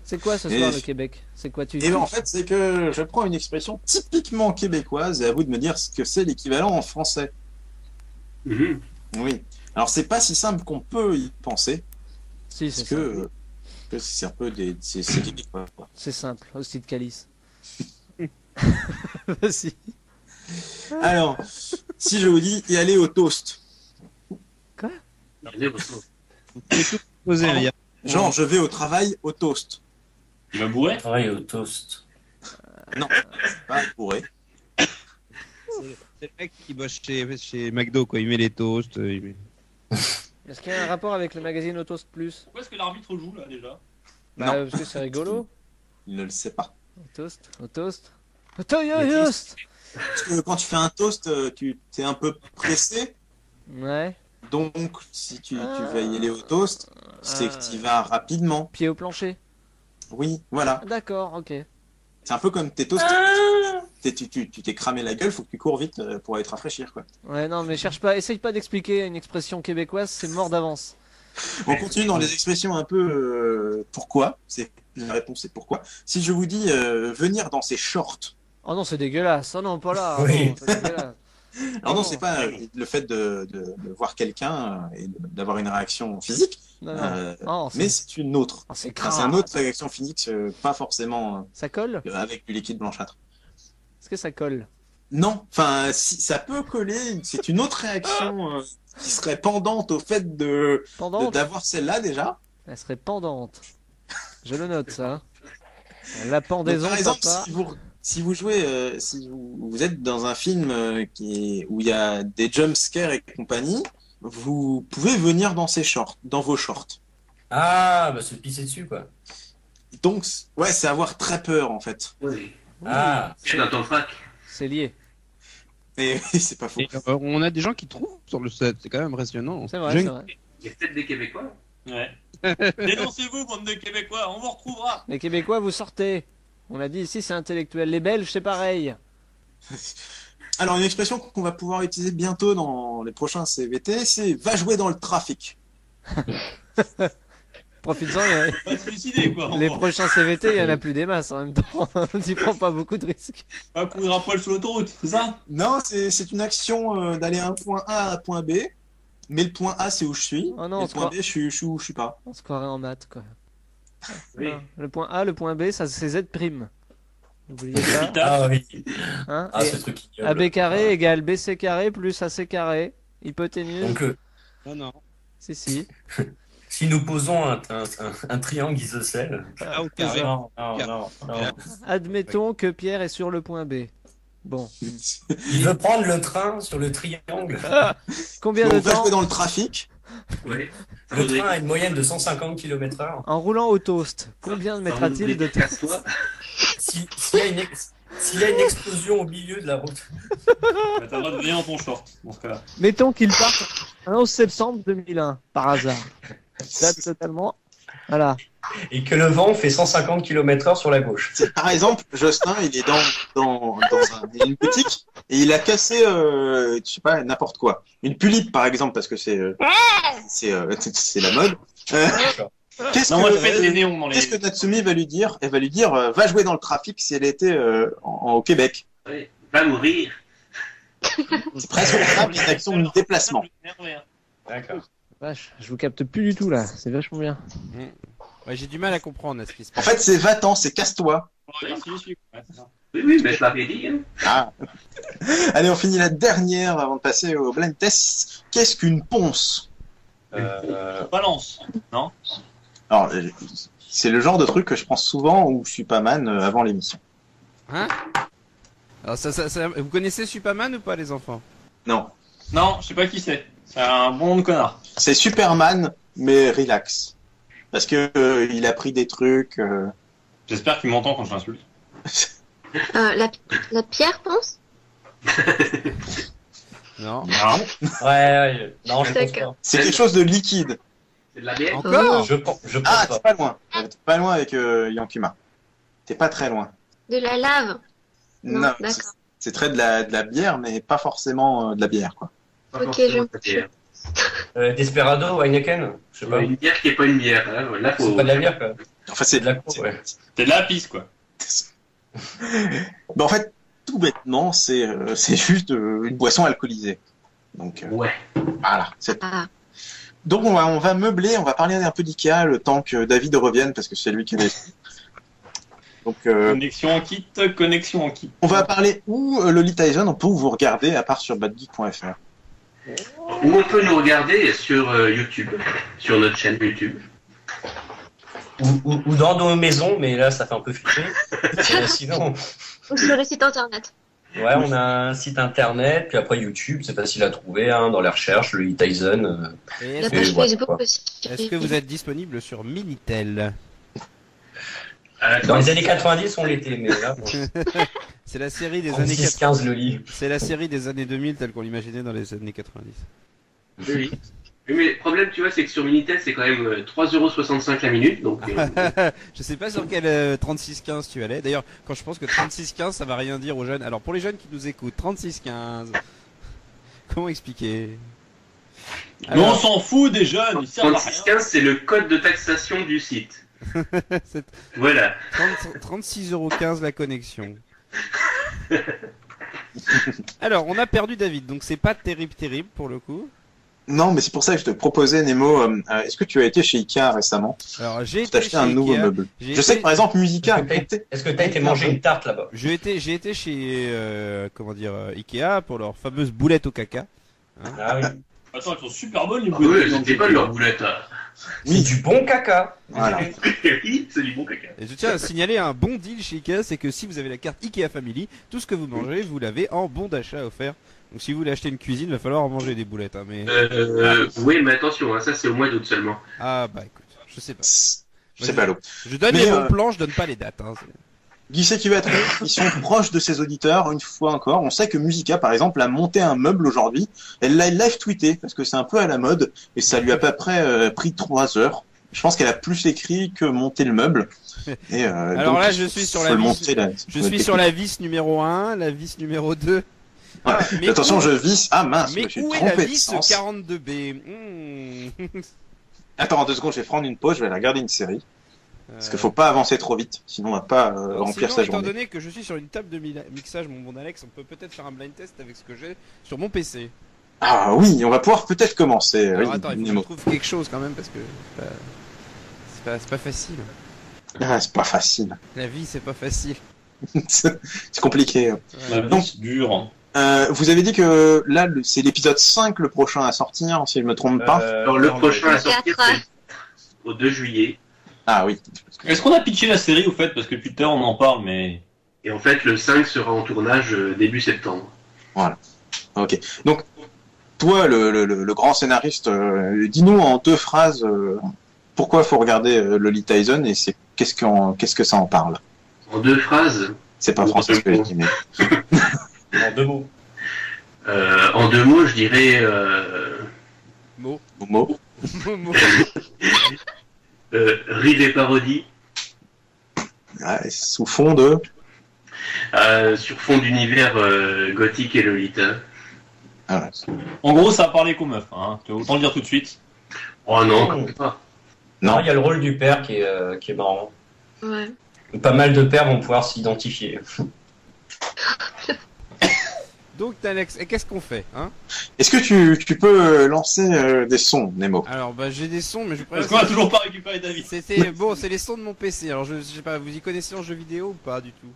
C'est quoi ce soir le Québec? C'est quoi tu Et ben, en fait, c'est que je prends une expression typiquement québécoise et à vous de me dire ce que c'est l'équivalent en français. Mhm. Oui. Alors c'est pas si simple qu'on peut y penser. Si, c'est Parce que c'est un peu c'est québécois, quoi. C'est simple, hostie de calice. Vas-y. Alors, si je vous dis y aller au toast. Allez, au toast. C'est tout posé, il y a- Genre, je vais au travail au toast. Tu vas bourrer? Travail au toast. Non, c'est pas bourré. C'est le mec qui bosse chez McDo, quoi. Il met les toasts. Il met... Est-ce qu'il y a un rapport avec le magazine Au Toast Plus? Pourquoi est-ce que l'arbitre joue là déjà? Bah, Non. parce que c'est rigolo. Il ne le sait pas. Au toast, au toast. Au toast. Parce que quand tu fais un toast, tu es un peu pressé. Ouais. Donc, si tu vas y aller au toast, c'est que tu y vas rapidement. Pied au plancher. Oui, voilà. D'accord, ok. C'est un peu comme tes toasts. Tu t'es cramé la gueule, faut que tu cours vite pour aller te rafraîchir, quoi. Ouais, non, mais cherche pas, essaye pas d'expliquer une expression québécoise, c'est mort d'avance. On continue dans les expressions un peu pourquoi. La réponse c'est pourquoi. Si je vous dis venir dans ses shorts. Oh non, c'est dégueulasse. Oh non, pas là. Oui. Non, c'est dégueulasse. Alors non, c'est pas le fait de voir quelqu'un et d'avoir une réaction physique, Non, non. Oh, mais c'est une autre. oh, c'est Enfin, c'est une autre réaction physique, pas forcément Ça colle? avec du liquide blanchâtre. Est-ce que ça colle? Non, enfin, si, ça peut coller. C'est une autre réaction qui serait pendante au fait Pendante? d'avoir celle-là déjà. Elle serait pendante. Je le note, ça. La pendaison, Donc, par exemple, papa. si vous jouez, si vous êtes dans un film où il y a des jumpscares et compagnie, vous pouvez venir dans vos shorts. Ah, bah se pisser dessus, quoi. Donc, ouais, c'est avoir très peur en fait. Oui. Ah, C'est dans ton frac. C'est lié. Et oui, c'est pas faux. Et, on a des gens qui trouvent sur le set, c'est quand même impressionnant. C'est vrai, J'ai c'est une- vrai. Il y a peut-être des Québécois. Ouais. Dénoncez-vous, bande de Québécois, on vous retrouvera. Les Québécois, vous sortez. On a dit ici, c'est intellectuel. Les Belges, c'est pareil. Alors, une expression qu'on va pouvoir utiliser bientôt dans les prochains CVT, c'est va jouer dans le trafic. Profites-en, il Pas se suicider quoi. y a- les prochains CVT, il y en a plus des masses en même temps. Tu prends pas beaucoup de risques. Pas courir à poil sur l'autoroute, c'est ça? Non, c'est une action d'aller à un point A à un point B, mais le point A c'est où je suis, Oh non, et on le se point croit- B je suis où je suis pas. On se croirait en maths, quoi. Oui. Non. Le point A, le point B, ça c'est Z'. N'oubliez pas. ah oui. Hein Ah, Et ce truc ignoble. AB carré égale BC carré plus AC carré. Hypoténuse. Donc, Non, non. Si. si nous posons un triangle isocèle. Ah, au carré. Non. Admettons que Pierre est sur le point B. Bon. Il veut prendre le train sur le triangle. Combien Donc, de on va temps jouer dans le trafic. Oui. Le train a une moyenne de 150 km/h. en roulant au toast? Combien mettra-t-il de temps? Toi, S'il y a une explosion au milieu de la route. Bah, t'as le droit de venir dans ton short, dans ce cas-là. Mettons qu'il parte le 11 septembre 2001, par hasard. Date totalement. Voilà. Et que le vent fait 150 km/h sur la gauche. Par exemple, Jocelyn, il est dans une boutique et il a cassé, je sais pas, n'importe quoi. Une tulipe, par exemple, parce que c'est la mode. Qu'est-ce Non, moi je pète que, les néons dans les. qu'est-ce que Natsumi va lui dire? Elle va lui dire, va jouer dans le trafic si elle était au Québec. oui. Va mourir. C'est presque une action de déplacement. D'accord. Vache, je vous capte plus du tout là. C'est vachement bien. Ouais, j'ai du mal à comprendre ce qui se En passe. fait, c'est va-t'en, c'est casse-toi. Ouais, c'est ça. Oui, mais je l'avais dit. Hein. Ah. Allez, on finit la dernière avant de passer au blind test. Qu'est-ce qu'une ponce? Balance. Non? Alors, c'est le genre de truc que je prends souvent où je suis pas man avant l'émission. Hein? Alors vous connaissez Superman ou pas les enfants? Non, Non, je sais pas qui c'est. C'est un bon nom de connard. c'est Superman, mais relax. Parce que il a pris des trucs. J'espère qu'il m'entend quand je l'insulte. La pierre, pense? Non. Non. Ouais. Non, je pense D'accord. pas. C'est quelque chose de liquide. C'est de la bière. Encore? Je pense Ah, pas. t'es pas loin. T'es pas loin avec Yankuma. T'es pas très loin. De la lave? Non, d'accord. c'est très de la bière, mais pas forcément de la bière, quoi. Pas Ok, forcément je- de la bière. Desperado, Heineken, je sais pas. Une bière qui est pas une bière. Hein. Là, faut... C'est pas de la bière, quoi. Enfin, C'est de la cour, ouais. C'est de la pisse, quoi. Bah, en fait, tout bêtement, c'est juste une boisson alcoolisée. Donc, Ouais. voilà. Ah. Donc, on va meubler, on va parler un peu d'IKEA le temps que David revienne, parce que c'est lui qui est. Donc, connexion en kit. on va parler où Lolita Tyson, on peut vous regarder à part sur badgeek.fr. Ou on peut nous regarder sur YouTube, sur notre chaîne YouTube. Ou dans nos maisons, mais là ça fait un peu flipper. Sinon, Ou sur le site internet. ouais, on a un site internet, puis après YouTube, c'est facile à trouver hein, dans les recherches, le Tyson. Et La est-ce page voilà, Facebook quoi. aussi. est-ce que vous êtes disponible sur Minitel? Dans les années 90, on l'était, mais là, bon, C'est la série des années 36, 15 le lit. C'est la série des années 2000 telle qu'on l'imaginait dans les années 90. Oui. Oui, mais le problème, tu vois, c'est que sur Minitel, c'est quand même 3,65€ la minute. Donc, Je sais pas sur quel 3615 tu allais. D'ailleurs, quand je pense que 3615 ça va rien dire aux jeunes. Alors pour les jeunes qui nous écoutent, 3615. Comment expliquer? Mais on s'en fout des jeunes, ils servent à rien. 36,15, c'est le code de taxation du site. C'est Voilà. 36,15€ la connexion. Alors, on a perdu David, donc c'est pas terrible pour le coup. Non, mais c'est pour ça que je te proposais, Nemo, est-ce que tu as été chez Ikea récemment? Alors, j'ai Pour été t'acheter chez un nouveau Ikea. meuble. J'ai Je sais été- que par exemple, Musica a Est-ce que compté. Est-ce que t'as été manger une tarte là-bas? J'ai été chez Ikea pour leur fameuse boulette au caca. Ah oui. Attends, elles sont super bonnes les Ah ouais, boulettes. c'était pas leur boulette. C'est du bon caca. Voilà. Oui, c'est du bon caca. Et je tiens à signaler un bon deal chez Ikea, c'est que si vous avez la carte Ikea Family, tout ce que vous mangez, vous l'avez en bon d'achat offert. Donc si vous voulez acheter une cuisine, il va falloir en manger des boulettes. Hein, mais... Oui, mais attention, hein, ça c'est au mois d'août seulement. Ah bah écoute, je sais pas. C'est ballot. Je donne Mais, les bons plans, je donne pas les dates. Hein, Guy sait qui va être. Ils sont proches de ses auditeurs, une fois encore. On sait que Musica, par exemple, a monté un meuble aujourd'hui. Elle l'a live tweeté, parce que c'est un peu à la mode, et ça lui a à peu près pris 3 heures. Je pense qu'elle a plus écrit que monter le meuble. Et, Alors donc, là, je suis sur la faut le vis. monter, là. Je suis sur la vis numéro 1, la vis numéro 2. Ouais. mais Attention, où- je visse. Ah mince, Mais je suis où est trompé la de vis sens. 42B Attends, 2 secondes, je vais prendre une pause, je vais aller regarder une série. Parce qu'il faut pas avancer trop vite, sinon on va pas remplir Sinon, sa étant journée. donné que je suis sur une table de mixage, mon bon Alex, on peut peut-être faire un blind test avec ce que j'ai sur mon PC. Ah oui, on va pouvoir peut-être commencer. Alors oui, attends, il faut que je Nemo. trouve quelque chose quand même parce que c'est pas facile. Ah, c'est pas facile. La vie, c'est pas facile. c'est compliqué. La Donc- vie, c'est dur. Vous avez dit que là, c'est l'épisode 5 le prochain à sortir, si je me trompe pas. Alors le prochain à Le sortir, 4. c'est au 2 juillet. Ah oui. Est-ce qu'on a pitché la série au fait? Parce que depuis tout à l'heure on en parle, mais. Et en fait, le 5 sera en tournage début septembre. Ok. Donc, toi, le grand scénariste, dis-nous en 2 phrases pourquoi faut regarder Lolita Tyson et c'est qu'est-ce que ça en parle. En 2 phrases, C'est pas français ce que j'ai dit, mais En 2 mots. en 2 mots, je dirais Mot. Momo. Mot. rire et parodie Ouais, sous fond de. sur fond d'univers gothique et Lolita. Ah, ouais. En gros, ça a parlé qu'aux meufs, hein. Autant le dire tout de suite. Oh non, quand même pas. Non. Il y a le rôle du père qui est marrant. Ouais. Pas mal de pères vont pouvoir s'identifier. Donc Alex, et qu'est-ce qu'on fait, hein? Est-ce que tu peux lancer des sons, Nemo? Alors bah j'ai des sons, mais je Parce qu'on a toujours pas récupéré David. C'était bon, c'est les sons de mon PC. Alors je sais pas, vous y connaissez en jeu vidéo ou pas du tout?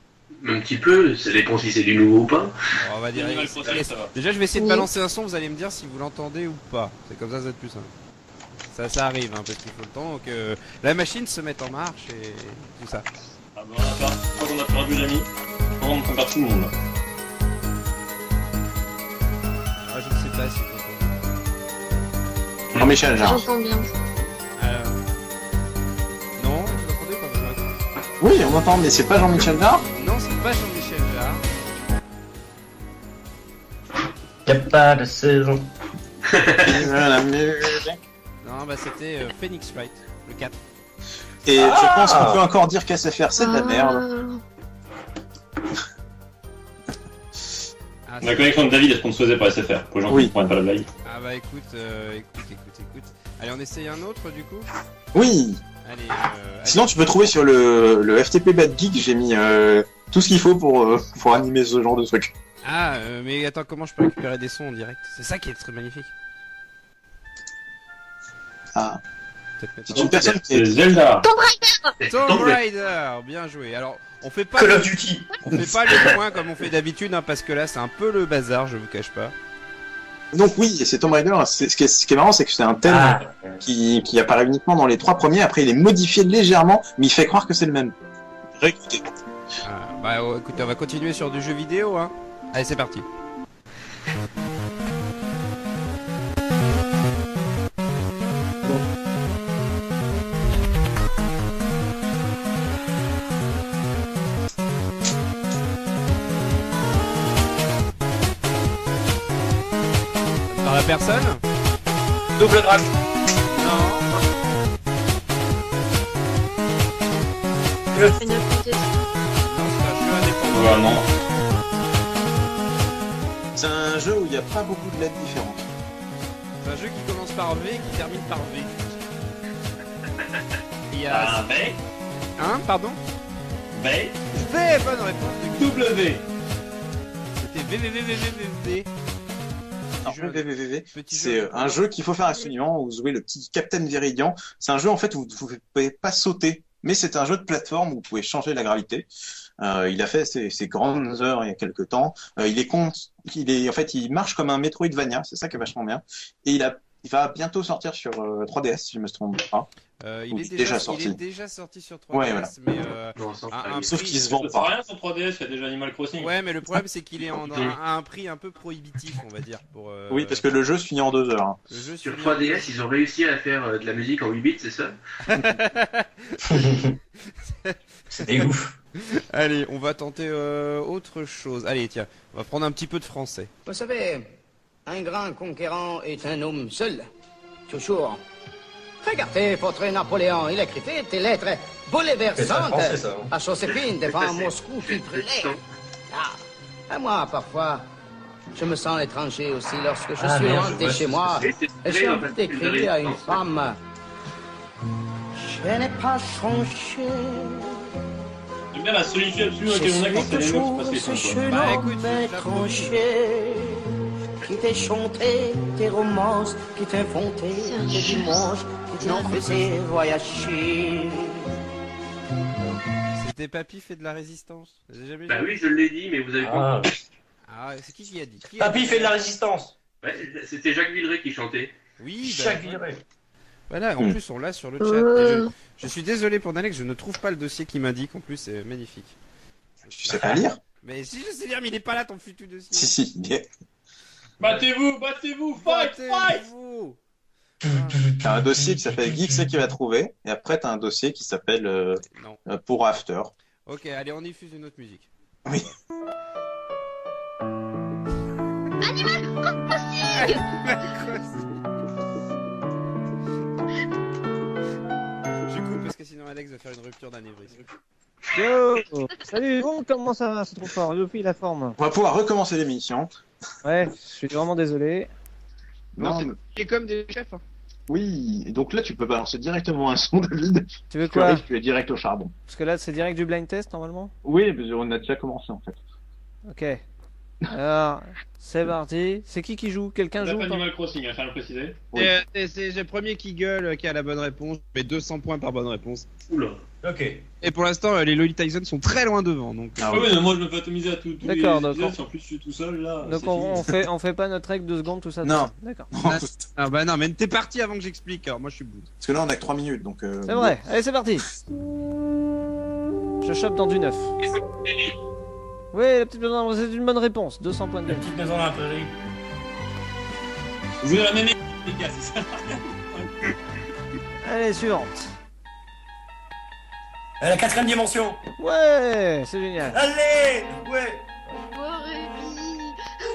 Un petit peu, ça dépend si c'est du nouveau ou pas. Alors, on va dire. Animal Crossing, ça va. Déjà, je vais essayer de Oui. balancer un son. Vous allez me dire si vous l'entendez ou pas. C'est comme ça va être plus simple. Ça arrive, hein, parce qu'il faut le temps que la machine se mette en marche et tout ça. Ah bah, on a perdu l'ami. On perd tout le monde là. Ah, je ne sais pas si vous entendez. Jean-Michel Jarre. J'entends bien. Non, vous entendez pas besoin. Oui, on entend, mais c'est pas Jean-Michel Jarre? Non, c'est pas Jean-Michel Jarre. Y a pas de saison. La musique. Non, bah c'était Phoenix Wright, le 4. Et je pense qu'on peut encore dire qu'SFR c'est de la merde. Ah, La connexion de David est sponsorisée par SFR. Pour les gens qui Oui. ne comprennent pas la blague. Ah bah écoute. Allez, on essaye un autre du coup. Oui. Allez. Sinon, tu peux trouver sur le FTP Bad Geek, j'ai mis tout ce qu'il faut pour animer ce genre de truc. Ah, mais attends, comment je peux récupérer des sons en direct? C'est ça qui est très magnifique. Ah. C'est une personne qui C'est est... Zelda. Tomb Raider, bien joué. Alors, on fait pas Call le- of Duty. on fait pas les points comme on fait d'habitude, hein, parce que là c'est un peu le bazar, je vous cache pas. Donc oui, et c'est Tomb Raider. Ce qui est marrant, c'est que c'est un thème Ah, qui apparaît uniquement dans les 3 premiers. Après, il est modifié légèrement, mais il fait croire que c'est le même. Réécoutez. Bah écoutez, on va continuer sur du jeu vidéo, hein. Allez, c'est parti. Par la personne? Double Dragon. Non. Final Fantasy. Non, c'est un jeu indépendant. Ouais, non. C'est un jeu où il n'y a pas beaucoup de lettres différentes. C'est un jeu qui commence par V et qui termine par V. Il y a... Un B, Hein, pardon? B, V, bonne réponse de Guy. W. C'était VVVVVV. Alors, VVVV, Petit c'est jeu. un jeu qu'il faut faire absolument, où vous jouez le petit Captain Viridian. C'est un jeu en fait où vous ne pouvez pas sauter, mais c'est un jeu de plateforme où vous pouvez changer la gravité. Il a fait ses grandes heures il y a quelques temps. En fait, il marche comme un Metroidvania, c'est ça qui est vachement bien. Et il va bientôt sortir sur 3DS, si je me trompe pas. Il est déjà sorti. Il est sorti. déjà sorti sur 3DS, Ouais, voilà. mais Non, sans un Sauf prix- qu'il se vend Ça sert à pas. rien sur 3DS, il y a déjà Animal Crossing. Ouais, mais le problème c'est qu'il est à un prix un peu prohibitif, on va dire. Pour, Oui, parce que le jeu se finit en 2 heures. Hein. le jeu Sur finit- 3DS, ils ont réussi à faire de la musique en 8 bits, c'est ça? C'est ouf. Allez, on va tenter autre chose. Allez, tiens, on va prendre un petit peu de français. Vous savez, un grand conquérant est un homme seul, toujours. Regardez votre Napoléon, il écrivait des lettres C'est ça, bouleversantes français, ça. Hein. à Joséphine devant Ça, c'est- Moscou qui c'est brûlait. puissant. À moi, parfois, je me sens étranger aussi lorsque je Ah, suis merde, je rentré vois chez ce moi C'est et très, j'ai en envie fait, plus de d'écrire à une résistance. femme. Je n'ai pas changé. J'aime bien la solitude absolue Je à laquelle on a quand suis c'est les meufs, toujours c'est ce pas jeune Bah, homme écoute, étranger qui t'a chanté des romances, qui t'a inventé C'est un des jeu. dimanches, qui t'en faisait voyager. C'était Papy fait de la résistance. Vous avez jamais Bah vu oui, je l'ai dit, mais vous avez Ah. compris. Ah, c'est qui a dit? Qui a Papy dit fait de la résistance. Ouais, c'était Jacques Villeray qui chantait. Oui, bah, Chaque virée. voilà, en plus on l'a sur le chat. Et je suis désolé pour Alex, je ne trouve pas le dossier qui m'indique, en plus c'est magnifique. Tu sais pas lire? Mais si je sais lire, mais il est pas là ton futur dossier. Si, il est. Battez-vous, battez-vous, fight, fight. Battez-vous. T'as un dossier qui s'appelle Geek c'est qui va trouver, et après t'as un dossier qui s'appelle Non. Pour After. Ok, allez, on diffuse une autre musique. Oui. Je coupe parce que sinon Alex va faire une rupture d'anévrisme. Yo Salut, bon, comment ça va? C'est trop fort, depuis la forme. On va pouvoir recommencer l'émission. Ouais, je suis vraiment désolé. Non, mais- C'est comme des chefs. Hein. Oui, et donc là tu peux balancer directement un son, David. Tu veux Tu quoi? arrives, tu es direct au charbon. Parce que là, c'est direct du blind test normalement? Oui, mais on a déjà commencé en fait. Ok. Alors, c'est parti. C'est qui joue? Quelqu'un T'as joue pas ou pas? Animal Crossing, hein, je tiens à le préciser. Oui. C'est le premier qui gueule qui a la bonne réponse. Mais 200 points par bonne réponse. Oula. Ok. Et pour l'instant, les Lolly Tyson sont très loin devant. Donc, Ah Ouais, oui. mais moi je me fais atomiser à tous les D'accord, épisodes, d'accord. si en plus je suis tout seul là. Donc c'est on fini. fait pas notre règle 2 secondes, tout ça. Non. D'accord. ah bah non, mais t'es parti avant que j'explique. Alors moi, je suis bout. Parce que là on a que 3 minutes donc. C'est vrai. Allez, c'est parti. Je chope dans du neuf. Oui, la petite maison, c'est une bonne réponse. 200 points de La vie. petite maison dans la prairie. Vous avez la même équipe, les gars, c'est ça. Allez, suivante. La 4ème dimension. Ouais, c'est génial. Allez. Ouais. Oh, Rémi.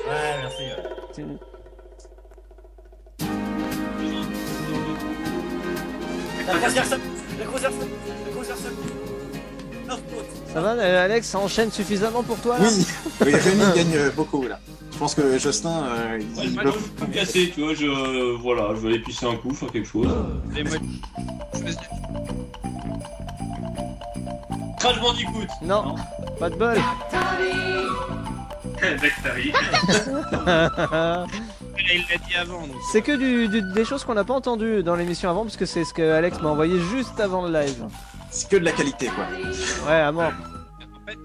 Ouais, merci. C'est une- La croisière seule. La croisière seule. La croisière seule. Ça va, Alex, ça enchaîne suffisamment pour toi là? Oui, oui, Rémi gagne beaucoup là. Je pense que Justin, il Moi, bloque. je suis tout cassé, tu vois, voilà, je vais aller pisser un coup, faire quelque chose. Et moi, Crash Bandicoot. Non, pas de bol. Dextari. il l'a dit avant. Donc... C'est que des choses qu'on n'a pas entendues dans l'émission avant, parce que c'est ce que Alex m'a envoyé juste avant le live. C'est que de la qualité, quoi. Ouais, à mort. En fait,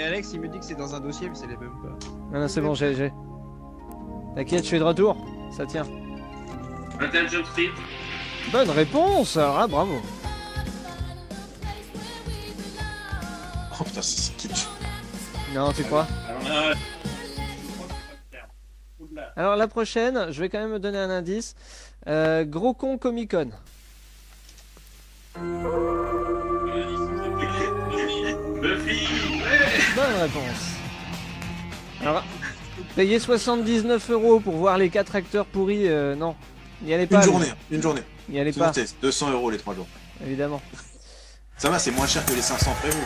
Alex, il me dit que c'est dans un dossier, mais c'est les mêmes pas. Non, non, c'est bon, j'ai. T'inquiète, je suis de retour. Ça tient. 21 Jump Street. Bonne réponse. Ah, bravo. Oh putain, c'est kitsch. Non, tu crois? Alors la prochaine, je vais quand même me donner un indice. Gros con Comic Con. Buffy. Bonne réponse. Alors, payer 79 € pour voir les 4 acteurs pourris, non. N'y allez pas. Une journée. N'y allez pas. 200 € les 3 jours. Évidemment. Ça va, c'est moins cher que les 500 prévus.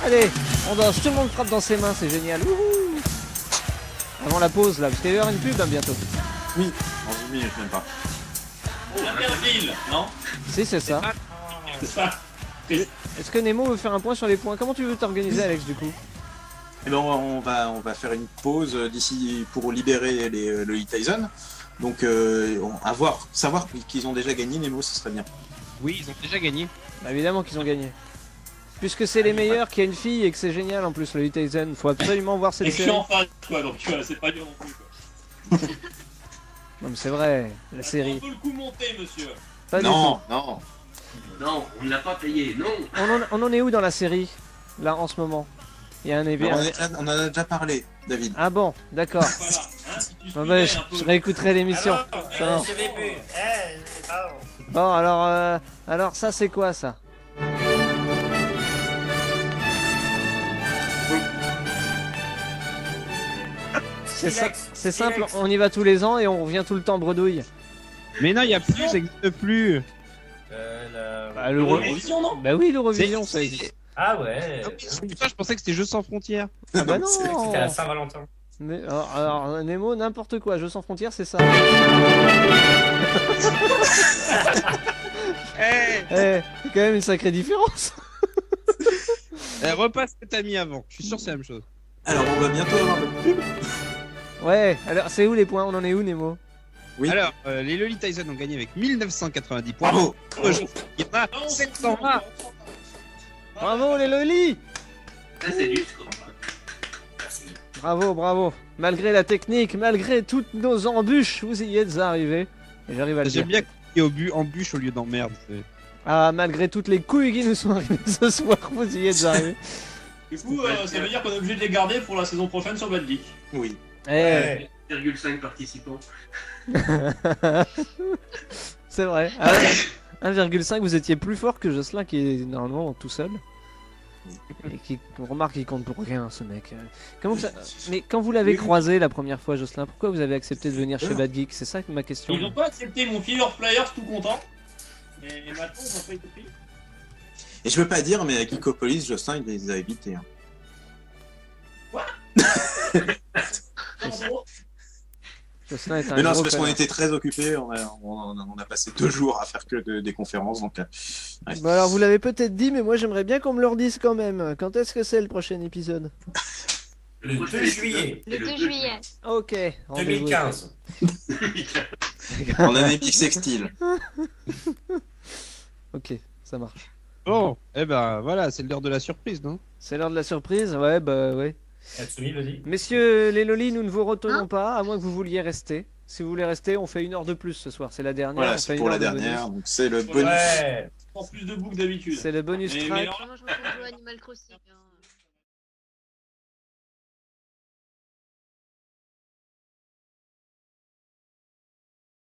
Allez, on danse, tout le monde frappe dans ses mains, c'est génial. Wouhou. Avant la pause là, parce qu'il va y avoir une pub hein, bientôt. Oui, dans 10 minutes même pas. Interville, non? Si, c'est ça. C'est ça. Est-ce que Nemo veut faire un point sur les points? Comment tu veux t'organiser, Alex, du coup? Eh ben, on va faire une pause d'ici pour libérer le Lee Tyson. Donc, savoir qu'ils ont déjà gagné, Nemo, ce serait bien. Oui, ils ont déjà gagné. Bah, évidemment qu'ils ont gagné. Puisque c'est les meilleurs, qu'il y a une fille et que c'est génial en plus, le Lee Tyson. Faut absolument voir cette Et je suis série. en face, quoi, donc c'est pas dur non plus, quoi. Non, mais c'est vrai, la On série. peut le coup monter, monsieur. Pas du tout. Non. Non, on ne l'a pas payé, non. On en est où dans la série, là, en ce moment? Il y a un événement. On en a déjà parlé, David. Ah bon, d'accord. Voilà, hein, si tu Bon, suivais bah, un peu. je réécouterai l'émission. Alors, Bon, alors ça c'est quoi ça? C'est simple, on y va tous les ans et on revient tout le temps bredouille. Mais non, il y a plus, ça n'existe plus. Bah, l'Eurovision, non? Bah oui, l'Eurovision ça existe. Ah ouais. Putain, je pensais que c'était Jeux sans frontières. Ah bah non. C'était à Saint-Valentin. Mais, alors Nemo, n'importe quoi, Jeux sans frontières c'est ça. C'est quand même une sacrée différence. Repasse ce que t'as mis avant. Je suis sûr que c'est la même chose. Alors, on va bientôt avoir le pub. Ouais, alors c'est où les points? On en est où, Nemo? Oui. Alors, les Loli Tyson ont gagné avec 1990 points. Bravo. Il y en a 720. Bravo les lolis. Ça, c'est du score. Bravo, bravo. Malgré la technique, malgré toutes nos embûches, vous y êtes arrivés. Et j'arrive à le dire. J'aime bien qu'il y ait embûche au lieu d'emmerde. Ah, malgré toutes les couilles qui nous sont arrivées ce soir, vous y êtes arrivés. Du coup, ça veut dire qu'on est obligé de les garder pour la saison prochaine sur Bad Geek. Oui. Eh, 1,5 participants. c'est vrai. Ah, 1,5, vous étiez plus fort que Jocelyn qui est normalement tout seul. Et qui remarque qu'il compte pour rien ce mec. Comment ça... Mais quand vous l'avez croisé la première fois, Jocelyn, pourquoi vous avez accepté de venir chez Bad Geek? C'est ça ma question. Ils ont pas accepté mon filler flyers tout content. Et maintenant, ils ont pas été pris. Et je veux pas dire, mais à Geekopolis, Jocelyn, il les a évités. Hein. Jocelyn est un Mais non, c'est gros parce qu'on connard. était très occupés. On a passé 2 jours à faire que des conférences. Donc, ouais. Bah alors vous l'avez peut-être dit, mais moi j'aimerais bien qu'on me le redise quand même. Quand est-ce que c'est le prochain épisode? Le 2 juillet Le 2 juillet. Ok. rendez-vous. 2015. En année bissextile. Ok, ça marche. Bon, eh ben voilà, c'est l'heure de la surprise, non? C'est l'heure de la surprise? Ouais, bah ouais. Katsumi, vas-y. Messieurs les lolis, nous ne vous retenons pas, à moins que vous vouliez rester. Si vous voulez rester, on fait 1 heure de plus ce soir. C'est la dernière. Voilà, on c'est fait une pour la heure de dernière. bonus. Donc, c'est le bonus. Ouais. En plus de boucles d'habitude. C'est le bonus Mais track. Moi, je retourne jouer à Animal Crossing. Hein.